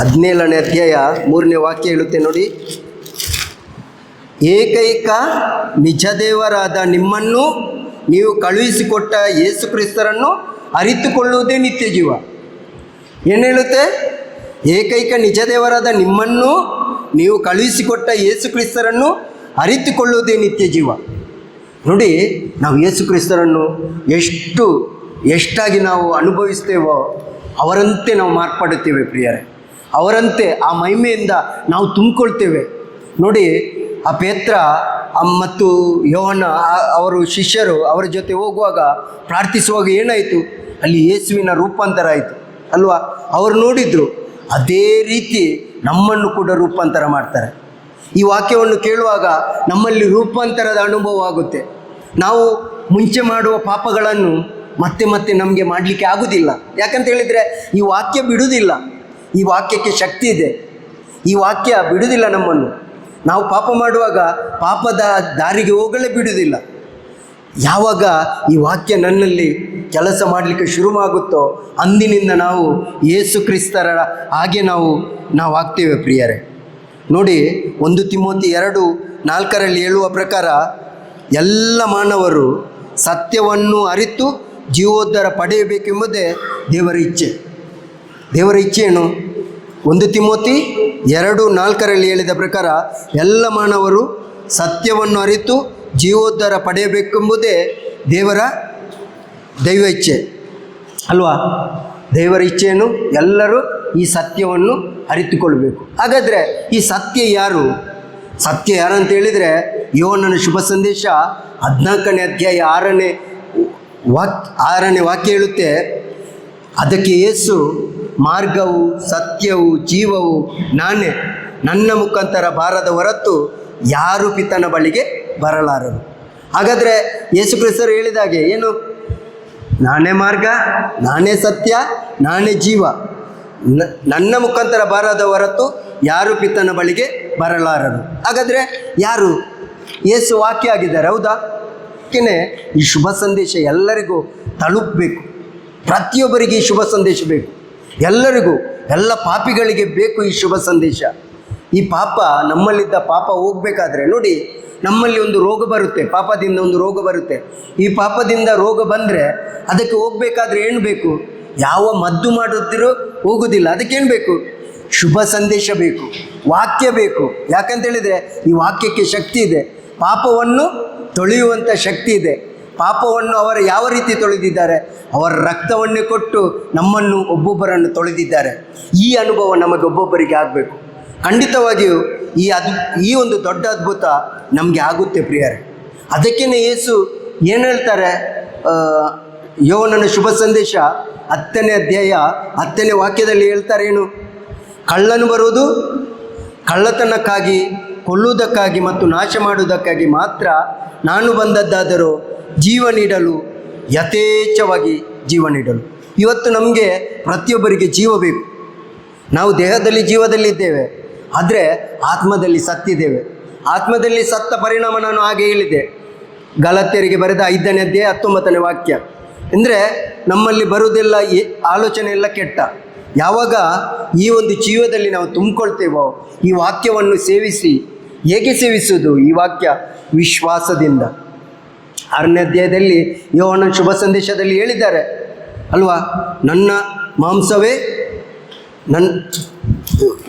17ನೇ ಅಧ್ಯಾಯ 3ನೇ ವಾಕ್ಯ ಹೇಳುತ್ತೆ ನೋಡಿ, ಏಕೈಕ ನಿಜ ದೇವರಾದ ನಿಮ್ಮನ್ನು ನೀವು ಕಳುಹಿಸಿಕೊಟ್ಟ ಯೇಸು ಕ್ರಿಸ್ತರನ್ನು ಅರಿತುಕೊಳ್ಳುವುದೇ ನಿತ್ಯ ಜೀವ. ಏನು ಹೇಳುತ್ತೆ? ಏಕೈಕ ನಿಜ ದೇವರಾದ ನಿಮ್ಮನ್ನು ನೀವು ಕಳುಹಿಸಿಕೊಟ್ಟ ಯೇಸು ಕ್ರಿಸ್ತರನ್ನು ಅರಿತುಕೊಳ್ಳುವುದೇ ನಿತ್ಯ ಜೀವ. ನೋಡಿ, ನಾವು ಯೇಸು ಕ್ರಿಸ್ತರನ್ನು ಎಷ್ಟಾಗಿ ನಾವು ಅನುಭವಿಸ್ತೇವೋ ಅವರಂತೆ ನಾವು ಮಾರ್ಪಡುತ್ತೇವೆ ಪ್ರಿಯರೇ. ಅವರಂತೆ ಆ ಮಹಿಮೆಯಿಂದ ನಾವು ತುಂಬಿಕೊಳ್ತೇವೆ. ನೋಡಿ, ಆ ಪೇತ್ರ ಮತ್ತು ಯೋಹನ್ನ ಅವರು ಶಿಷ್ಯರು ಅವರ ಜೊತೆ ಹೋಗುವಾಗ ಪ್ರಾರ್ಥಿಸುವಾಗ ಏನಾಯಿತು? ಅಲ್ಲಿ ಯೇಸುವಿನ ರೂಪಾಂತರ ಆಯಿತು ಅಲ್ವಾ? ಅವರು ನೋಡಿದರು. ಅದೇ ರೀತಿ ನಮ್ಮನ್ನು ಕೂಡ ರೂಪಾಂತರ ಮಾಡ್ತಾರೆ. ಈ ವಾಕ್ಯವನ್ನು ಕೇಳುವಾಗ ನಮ್ಮಲ್ಲಿ ರೂಪಾಂತರದ ಅನುಭವ ಆಗುತ್ತೆ. ನಾವು ಮುಂಚೆ ಮಾಡುವ ಪಾಪಗಳನ್ನು ಮತ್ತೆ ಮತ್ತೆ ನಮಗೆ ಮಾಡಲಿಕ್ಕೆ ಆಗೋದಿಲ್ಲ. ಯಾಕಂತ ಹೇಳಿದರೆ ಈ ವಾಕ್ಯ ಬಿಡುವುದಿಲ್ಲ. ಈ ವಾಕ್ಯಕ್ಕೆ ಶಕ್ತಿ ಇದೆ. ಈ ವಾಕ್ಯ ಬಿಡುವುದಿಲ್ಲ ನಮ್ಮನ್ನು. ನಾವು ಪಾಪ ಮಾಡುವಾಗ ಪಾಪದ ದಾರಿಗೆ ಹೋಗಲೇ ಬಿಡುವುದಿಲ್ಲ. ಯಾವಾಗ ಈ ವಾಕ್ಯ ನನ್ನಲ್ಲಿ ಕೆಲಸ ಮಾಡಲಿಕ್ಕೆ ಶುರುವಾಗುತ್ತೋ ಅಂದಿನಿಂದ ನಾವು ಯೇಸು ಕ್ರಿಸ್ತರ ಹಾಗೆ ನಾವು ಆಗ್ತೇವೆ ಪ್ರಿಯರೇ. ನೋಡಿ, 1 ತಿಮೋಥಿ 2:4 ಹೇಳುವ ಪ್ರಕಾರ ಎಲ್ಲ ಮಾನವರು ಸತ್ಯವನ್ನು ಅರಿತು ಜೀವೋದ್ಧಾರ ಪಡೆಯಬೇಕೆಂಬುದೇ ದೇವರ ಇಚ್ಛೆ. ದೇವರ ಇಚ್ಛೆ ಏನು? 1 ತಿಮೋಥಿ 2:4 ಹೇಳಿದ ಪ್ರಕಾರ ಎಲ್ಲ ಮಾನವರು ಸತ್ಯವನ್ನು ಅರಿತು ಜೀವೋದ್ಧಾರ ಪಡೆಯಬೇಕೆಂಬುದೇ ದೈವ ಇಚ್ಛೆ ಅಲ್ವಾ? ದೇವರ ಇಚ್ಛೆಯನ್ನು ಎಲ್ಲರೂ ಈ ಸತ್ಯವನ್ನು ಅರಿತುಕೊಳ್ಬೇಕು. ಹಾಗಾದರೆ ಈ ಸತ್ಯ ಯಾರು? ಸತ್ಯ ಯಾರಂತ ಹೇಳಿದರೆ ಯೋಹನ್ನನ ಶುಭ ಸಂದೇಶ 14ನೇ ಅಧ್ಯಾಯ 6ನೇ ವಾಕ್ಯ ಹೇಳುತ್ತೆ, ಅದಕ್ಕೆ ಯೇಸು, ಮಾರ್ಗವು ಸತ್ಯವು ಜೀವವು ನಾನೇ, ನನ್ನ ಮುಖಾಂತರ ಬಾರದ ಹೊರತು ಯಾರು ಪಿತನ ಬಳಿಗೆ ಬರಲಾರರು. ಹಾಗಾದರೆ ಯೇಸು ಕ್ರಿಸ್ತರು ಹೇಳಿದಾಗೆ ಏನು? ನಾನೇ ಮಾರ್ಗ, ನಾನೇ ಸತ್ಯ, ನಾನೇ ಜೀವ, ನನ್ನ ಮುಖಾಂತರ ಬಾರದ ಹೊರತು ಯಾರು ಪಿತನ ಬಳಿಗೆ ಬರಲಾರರು. ಹಾಗಾದರೆ ಯಾರು? ಯೇಸು ವಾಕ್ಯ ಆಗಿದ್ದಾರೆ, ಹೌದಾ? ಅದಕ್ಕೇ ಈ ಶುಭ ಸಂದೇಶ ಎಲ್ಲರಿಗೂ ತಲುಪಬೇಕು. ಪ್ರತಿಯೊಬ್ಬರಿಗೆ ಈ ಶುಭ ಸಂದೇಶ ಬೇಕು. ಎಲ್ಲರಿಗೂ, ಎಲ್ಲ ಪಾಪಿಗಳಿಗೆ ಬೇಕು ಈ ಶುಭ ಸಂದೇಶ. ಈ ಪಾಪ, ನಮ್ಮಲ್ಲಿದ್ದ ಪಾಪ ಹೋಗಬೇಕಾದ್ರೆ ನೋಡಿ, ನಮ್ಮಲ್ಲಿ ಒಂದು ರೋಗ ಬರುತ್ತೆ, ಪಾಪದಿಂದ ಒಂದು ರೋಗ ಬರುತ್ತೆ. ಈ ಪಾಪದಿಂದ ರೋಗ ಬಂದರೆ ಅದಕ್ಕೆ ಹೋಗಬೇಕಾದ್ರೆ ಏನು ಬೇಕು? ಯಾವ ಮದ್ದು ಮಾಡಿದ್ರೂ ಹೋಗೋದಿಲ್ಲ. ಅದಕ್ಕೇನು ಬೇಕು? ಶುಭ ಸಂದೇಶ ಬೇಕು, ವಾಕ್ಯ ಬೇಕು. ಯಾಕಂತೇಳಿದರೆ ಈ ವಾಕ್ಯಕ್ಕೆ ಶಕ್ತಿ ಇದೆ. ಪಾಪವನ್ನು ತೊಳೆಯುವಂಥ ಶಕ್ತಿ ಇದೆ. ಪಾಪವನ್ನು ಅವರು ಯಾವ ರೀತಿ ತೊಳೆದಿದ್ದಾರೆ? ಅವರ ರಕ್ತವನ್ನೇ ಕೊಟ್ಟು ನಮ್ಮನ್ನು ಒಬ್ಬೊಬ್ಬರನ್ನು ತೊಳೆದಿದ್ದಾರೆ. ಈ ಅನುಭವ ನಮಗೆ ಒಬ್ಬೊಬ್ಬರಿಗೆ ಆಗಬೇಕು. ಖಂಡಿತವಾಗಿಯೂ ಈ ಒಂದು ದೊಡ್ಡ ಅದ್ಭುತ ನಮಗೆ ಆಗುತ್ತೆ ಪ್ರಿಯರೇ. ಅದಕ್ಕೇ ಯೇಸು ಏನು ಹೇಳ್ತಾರೆ? ಯೋಹನ್ನನ ಶುಭ ಸಂದೇಶ 10ನೇ ಅಧ್ಯಾಯ 10ನೇ ವಾಕ್ಯದಲ್ಲಿ ಹೇಳ್ತಾರೆ ಏನು? ಕಳ್ಳನು ಬರುವುದು ಕಳ್ಳತನಕ್ಕಾಗಿ, ಕೊಲ್ಲುವುದಕ್ಕಾಗಿ ಮತ್ತು ನಾಶ ಮಾಡುವುದಕ್ಕಾಗಿ ಮಾತ್ರ. ನಾನು ಬಂದದ್ದಾದರೂ ಜೀವ ನೀಡಲು, ಯಥೇಚ್ಛವಾಗಿ ಜೀವ ನೀಡಲು. ಇವತ್ತು ನಮಗೆ ಪ್ರತಿಯೊಬ್ಬರಿಗೆ ಜೀವ ಬೇಕು. ನಾವು ದೇಹದಲ್ಲಿ ಜೀವದಲ್ಲಿದ್ದೇವೆ, ಆದರೆ ಆತ್ಮದಲ್ಲಿ ಸತ್ತಿದ್ದೇವೆ. ಆತ್ಮದಲ್ಲಿ ಸತ್ತ ಪರಿಣಾಮ ನಾನು ಹಾಗೆ ಹೇಳಿದೆ. ಗಲಾತ್ಯರಿಗೆ ಬರೆದ 5ನೇ ಅಧ್ಯಾಯ 19ನೇ ವಾಕ್ಯ. ಅಂದರೆ ನಮ್ಮಲ್ಲಿ ಬರುವುದೆಲ್ಲ ಆಲೋಚನೆ ಎಲ್ಲ ಕೆಟ್ಟ. ಯಾವಾಗ ಈ ಒಂದು ಜೀವದಲ್ಲಿ ನಾವು ತುಂಬಿಕೊಳ್ತೇವೋ ಈ ವಾಕ್ಯವನ್ನು ಸೇವಿಸಿ, ಹೇಗೆ ಸೇವಿಸುವುದು ಈ ವಾಕ್ಯ? ವಿಶ್ವಾಸದಿಂದ. 6ನೇ ಅಧ್ಯಾಯದಲ್ಲಿ ಯೋಹನ್ನನ ಶುಭ ಸಂದೇಶದಲ್ಲಿ ಹೇಳಿದ್ದಾರೆ ಅಲ್ವಾ? ನನ್ನ ಮಾಂಸವೇ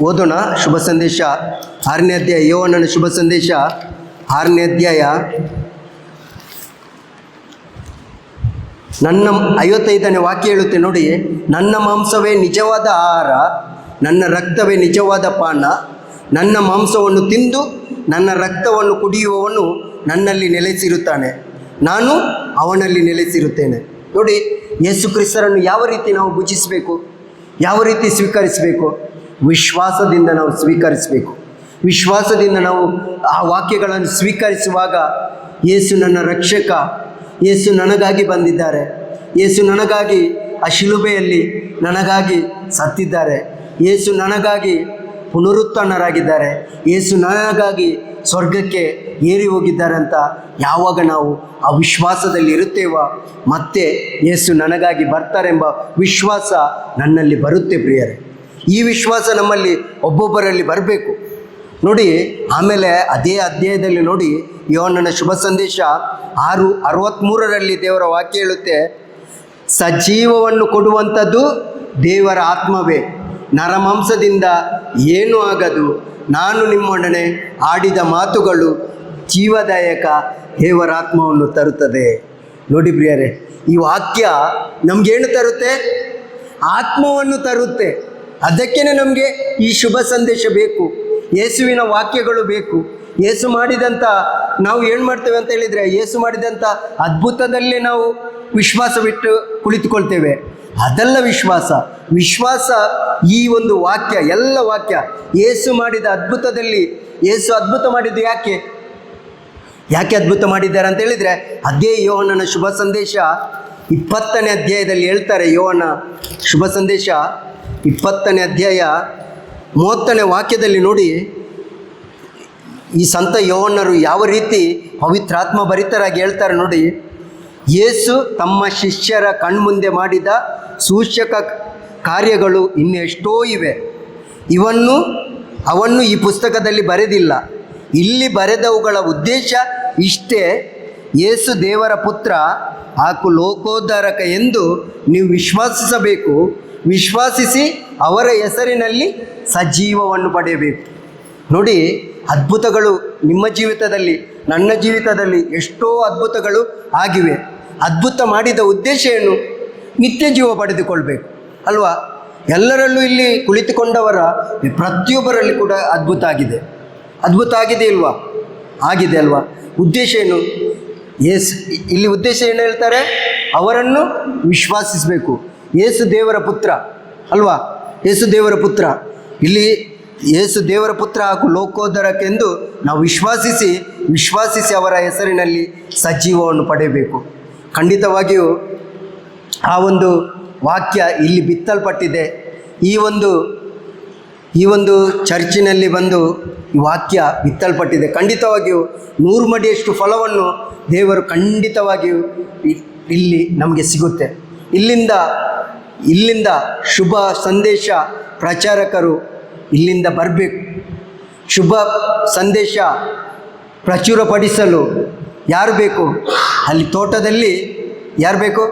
ಓದೋಣ ಶುಭ ಸಂದೇಶ 6ನೇ ಅಧ್ಯಾಯ, ಯೋಹನ್ನನ ಶುಭ ಸಂದೇಶ 6ನೇ ಅಧ್ಯಾಯ 55ನೇ ವಾಕ್ಯ ಹೇಳುತ್ತೆ ನೋಡಿ, ನನ್ನ ಮಾಂಸವೇ ನಿಜವಾದ ಆಹಾರ, ನನ್ನ ರಕ್ತವೇ ನಿಜವಾದ ಪಾನ. ನನ್ನ ಮಾಂಸವನ್ನು ತಿಂದು ನನ್ನ ರಕ್ತವನ್ನು ಕುಡಿಯುವವನು ನನ್ನಲ್ಲಿ ನೆಲೆಸಿರುತ್ತಾನೆ, ನಾನು ಅವನಲ್ಲಿ ನೆಲೆಸಿರುತ್ತೇನೆ. ನೋಡಿ, ಯೇಸು ಕ್ರಿಸ್ತರನ್ನು ಯಾವ ರೀತಿ ನಾವು ಭುಜಿಸಬೇಕು, ಯಾವ ರೀತಿ ಸ್ವೀಕರಿಸಬೇಕು? ವಿಶ್ವಾಸದಿಂದ ನಾವು ಸ್ವೀಕರಿಸಬೇಕು. ವಿಶ್ವಾಸದಿಂದ ನಾವು ಆ ವಾಕ್ಯಗಳನ್ನು ಸ್ವೀಕರಿಸುವಾಗ, ಯೇಸು ನನ್ನ ರಕ್ಷಕ, ಯೇಸು ನನಗಾಗಿ ಬಂದಿದ್ದಾರೆ, ಯೇಸು ನನಗಾಗಿ ಆ ಶಿಲುಬೆಯಲ್ಲಿ ನನಗಾಗಿ ಸತ್ತಿದ್ದಾರೆ, ಯೇಸು ನನಗಾಗಿ ಪುನರುತ್ಥಾನರಾಗಿದ್ದಾರೆ, ಯೇಸು ನನಗಾಗಿ ಸ್ವರ್ಗಕ್ಕೆ ಏರಿ ಹೋಗಿದ್ದಾರೆ ಅಂತ ಯಾವಾಗ ನಾವು ಆ ವಿಶ್ವಾಸದಲ್ಲಿ ಇರುತ್ತೇವೋ, ಮತ್ತೆ ಯೇಸು ನನಗಾಗಿ ಬರ್ತಾರೆಂಬ ವಿಶ್ವಾಸ ನನ್ನಲ್ಲಿ ಬರುತ್ತೆ ಪ್ರಿಯರೇ. ಈ ವಿಶ್ವಾಸ ನಮ್ಮಲ್ಲಿ ಒಬ್ಬೊಬ್ಬರಲ್ಲಿ ಬರಬೇಕು. ನೋಡಿ, ಆಮೇಲೆ ಅದೇ ಅಧ್ಯಾಯದಲ್ಲಿ ನೋಡಿ, ಯೋಹನ್ನನ ಶುಭ ಸಂದೇಶ 6:63 ದೇವರ ವಾಕ್ಯ ಹೇಳುತ್ತೆ, ಸಜೀವವನ್ನು ಕೊಡುವಂಥದ್ದು ದೇವರ ಆತ್ಮವೇ, ನರಮಾಂಸದಿಂದ ಏನೂ ಆಗದು. ನಾನು ನಿಮ್ಮೊಡನೆ ಆಡಿದ ಮಾತುಗಳು ಜೀವದಾಯಕ ದೇವರಾತ್ಮವನ್ನು ತರುತ್ತದೆ. ನೋಡಿ ಪ್ರಿಯರೇ, ಈ ವಾಕ್ಯ ನಮಗೇನು ತರುತ್ತೆ? ಆತ್ಮವನ್ನು ತರುತ್ತೆ. ಅದಕ್ಕೇ ನಮಗೆ ಈ ಶುಭ ಸಂದೇಶ ಬೇಕು, ಯೇಸುವಿನ ವಾಕ್ಯಗಳು ಬೇಕು. ಯೇಸು ಮಾಡಿದಂಥ ನಾವು ಏನು ಮಾಡ್ತೇವೆ ಅಂತ ಹೇಳಿದರೆ, ಯೇಸು ಮಾಡಿದಂಥ ಅದ್ಭುತದಲ್ಲೇ ನಾವು ವಿಶ್ವಾಸವಿಟ್ಟು ಕುಳಿತುಕೊಳ್ತೇವೆ. ಅದಲ್ಲ ವಿಶ್ವಾಸ. ವಿಶ್ವಾಸ ಈ ಒಂದು ವಾಕ್ಯ, ಎಲ್ಲ ವಾಕ್ಯ ಯೇಸು ಮಾಡಿದ ಅದ್ಭುತದಲ್ಲಿ. ಯೇಸು ಅದ್ಭುತ ಮಾಡಿದ್ದು ಯಾಕೆ ಅದ್ಭುತ ಮಾಡಿದ್ದಾರೆ ಅಂತ ಹೇಳಿದರೆ, ಅದೇ ಯೋಹನ್ನನ ಶುಭ ಸಂದೇಶ 20ನೇ ಅಧ್ಯಾಯದಲ್ಲಿ ಹೇಳ್ತಾರೆ. ಯೋಹನ್ನ ಶುಭ ಸಂದೇಶ 20ನೇ ಅಧ್ಯಾಯ 30ನೇ ವಾಕ್ಯದಲ್ಲಿ ನೋಡಿ, ಈ ಸಂತ ಯೋಹನ್ನರು ಯಾವ ರೀತಿ ಪವಿತ್ರಾತ್ಮ ಭರಿತರಾಗಿ ಹೇಳ್ತಾರೆ ನೋಡಿ. ಯೇಸು ತಮ್ಮ ಶಿಷ್ಯರ ಕಣ್ಮುಂದೆ ಮಾಡಿದ ಸೂಚಕ ಕಾರ್ಯಗಳು ಇನ್ನೆಷ್ಟೋ ಇವೆ, ಅವನ್ನು ಈ ಪುಸ್ತಕದಲ್ಲಿ ಬರೆದಿಲ್ಲ. ಇಲ್ಲಿ ಬರೆದವುಗಳ ಉದ್ದೇಶ ಇಷ್ಟೇ: ಯೇಸು ದೇವರ ಪುತ್ರ ಹಾಗೂ ಲೋಕೋದ್ಧಾರಕ ಎಂದು ನೀವು ವಿಶ್ವಾಸಿಸಬೇಕು. ವಿಶ್ವಾಸಿಸಿ ಅವರ ಹೆಸರಿನಲ್ಲಿ ಸಜೀವವನ್ನು ಪಡೆಯಬೇಕು. ನೋಡಿ, ಅದ್ಭುತಗಳು ನಿಮ್ಮ ಜೀವಿತದಲ್ಲಿ, ನನ್ನ ಜೀವಿತದಲ್ಲಿ ಎಷ್ಟೋ ಅದ್ಭುತಗಳು ಆಗಿವೆ. ಅದ್ಭುತ ಮಾಡಿದ ಉದ್ದೇಶ ಏನು? ನಿತ್ಯ ಜೀವ ಪಡೆದುಕೊಳ್ಬೇಕು ಅಲ್ವಾ? ಎಲ್ಲರಲ್ಲೂ ಇಲ್ಲಿ ಕುಳಿತುಕೊಂಡವರ ಪ್ರತಿಯೊಬ್ಬರಲ್ಲಿ ಕೂಡ ಅದ್ಭುತ ಆಗಿದೆ. ಅದ್ಭುತ ಆಗಿದೆ ಇಲ್ವಾ? ಆಗಿದೆ ಅಲ್ವಾ? ಉದ್ದೇಶ ಏನು? ಇಲ್ಲಿ ಉದ್ದೇಶ ಏನು ಹೇಳ್ತಾರೆ? ಅವರನ್ನು ವಿಶ್ವಾಸಿಸಬೇಕು. ಯೇಸು ದೇವರ ಪುತ್ರ ಅಲ್ವಾ? ಯೇಸು ದೇವರ ಪುತ್ರ. ಇಲ್ಲಿ ಯೇಸು ದೇವರ ಪುತ್ರ ಹಾಗೂ ಲೋಕೋದ್ಧಾರಕೆಂದು ನಾವು ವಿಶ್ವಾಸಿಸಿ ಅವರ ಹೆಸರಿನಲ್ಲಿ ಸಜೀವವನ್ನು ಪಡೆಯಬೇಕು. ಖಂಡಿತವಾಗಿಯೂ ಆ ಒಂದು ವಾಕ್ಯ ಇಲ್ಲಿ ಬಿತ್ತಲ್ಪಟ್ಟಿದೆ. ಈ ಒಂದು ಚರ್ಚಿನಲ್ಲಿ ಬಂದು ಈ ವಾಕ್ಯ ಬಿತ್ತಲ್ಪಟ್ಟಿದೆ. ಖಂಡಿತವಾಗಿಯೂ 100 ಮಡಿಯಷ್ಟು ಫಲವನ್ನು ದೇವರು ಖಂಡಿತವಾಗಿಯೂ ಇಲ್ಲಿ ನಮಗೆ ಸಿಗುತ್ತೆ. ಇಲ್ಲಿಂದ ಶುಭ ಸಂದೇಶ ಪ್ರಚಾರಕರು ಇಲ್ಲಿಂದ ಬರಬೇಕು. ಶುಭ ಸಂದೇಶ ಪ್ರಚುರಪಡಿಸಲು ಯಾರು ಬೇಕು? ಅಲ್ಲಿ ತೋಟದಲ್ಲಿ ಯಾರು ಬೇಕು?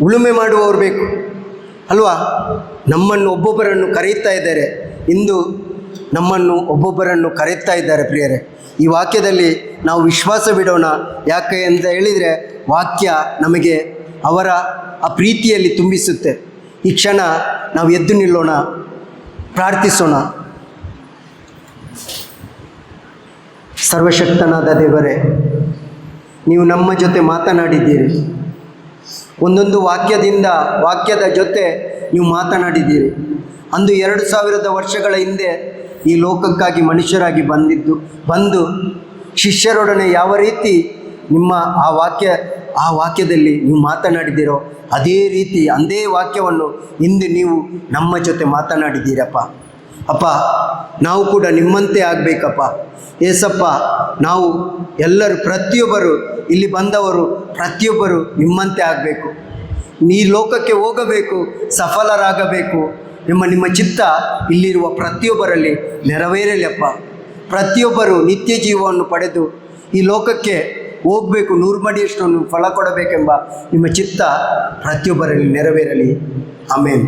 ಉಳುಮೆ ಮಾಡುವವರು ಬೇಕು ಅಲ್ವಾ? ನಮ್ಮನ್ನು ಒಬ್ಬೊಬ್ಬರನ್ನು ಕರೆಯುತ್ತಾ ಇದ್ದಾರೆ. ಇಂದು ನಮ್ಮನ್ನು ಒಬ್ಬೊಬ್ಬರನ್ನು ಕರೆಯುತ್ತಾ ಇದ್ದಾರೆ ಪ್ರಿಯರೇ. ಈ ವಾಕ್ಯದಲ್ಲಿ ನಾವು ವಿಶ್ವಾಸ ಬಿಡೋಣ. ಯಾಕೆ ಅಂತ ಹೇಳಿದರೆ, ವಾಕ್ಯ ನಮಗೆ ಅವರ ಆ ಪ್ರೀತಿಯಲ್ಲಿ ತುಂಬಿಸುತ್ತೆ. ಈ ಕ್ಷಣ ನಾವು ಎದ್ದು ನಿಲ್ಲೋಣ, ಪ್ರಾರ್ಥಿಸೋಣ. ಸರ್ವಶಕ್ತನಾದ ದೇವರೇ, ನೀವು ನಮ್ಮ ಜೊತೆ ಮಾತನಾಡಿದ್ದೀರಿ. ಒಂದೊಂದು ವಾಕ್ಯದ ಜೊತೆ ನೀವು ಮಾತನಾಡಿದ್ದೀರಿ. ಅಂದು 2000 ವರ್ಷಗಳ ಹಿಂದೆ ಈ ಲೋಕಕ್ಕಾಗಿ ಮನುಷ್ಯರಾಗಿ ಬಂದು ಶಿಷ್ಯರೊಡನೆ ಯಾವ ರೀತಿ ನಿಮ್ಮ ಆ ವಾಕ್ಯದಲ್ಲಿ ನೀವು ಮಾತನಾಡಿದ್ದೀರೋ, ಅದೇ ವಾಕ್ಯವನ್ನು ಇಂದು ನೀವು ನಮ್ಮ ಜೊತೆ ಮಾತನಾಡಿದ್ದೀರಪ್ಪ. ಅಪ್ಪ, ನಾವು ಕೂಡ ನಿಮ್ಮಂತೆ ಆಗಬೇಕಪ್ಪ. ಏಸಪ್ಪ, ನಾವು ಎಲ್ಲರೂ ಪ್ರತಿಯೊಬ್ಬರು ಇಲ್ಲಿ ಬಂದವರು ಪ್ರತಿಯೊಬ್ಬರು ನಿಮ್ಮಂತೆ ಆಗಬೇಕು. ಈ ಲೋಕಕ್ಕೆ ಹೋಗಬೇಕು, ಸಫಲರಾಗಬೇಕು. ನಿಮ್ಮ ಚಿತ್ತ ಇಲ್ಲಿರುವ ಪ್ರತಿಯೊಬ್ಬರಲ್ಲಿ ನೆರವೇರಲಪ್ಪ. ಪ್ರತಿಯೊಬ್ಬರು ನಿತ್ಯ ಜೀವವನ್ನು ಪಡೆದು ಈ ಲೋಕಕ್ಕೆ ಹೋಗಬೇಕು, 100 ಮಡಿಯಷ್ಟು ಫಲ ಕೊಡಬೇಕೆಂಬ ನಿಮ್ಮ ಚಿತ್ತ ಪ್ರತಿಯೊಬ್ಬರಲ್ಲಿ ನೆರವೇರಲಿ. ಆಮೇನ್.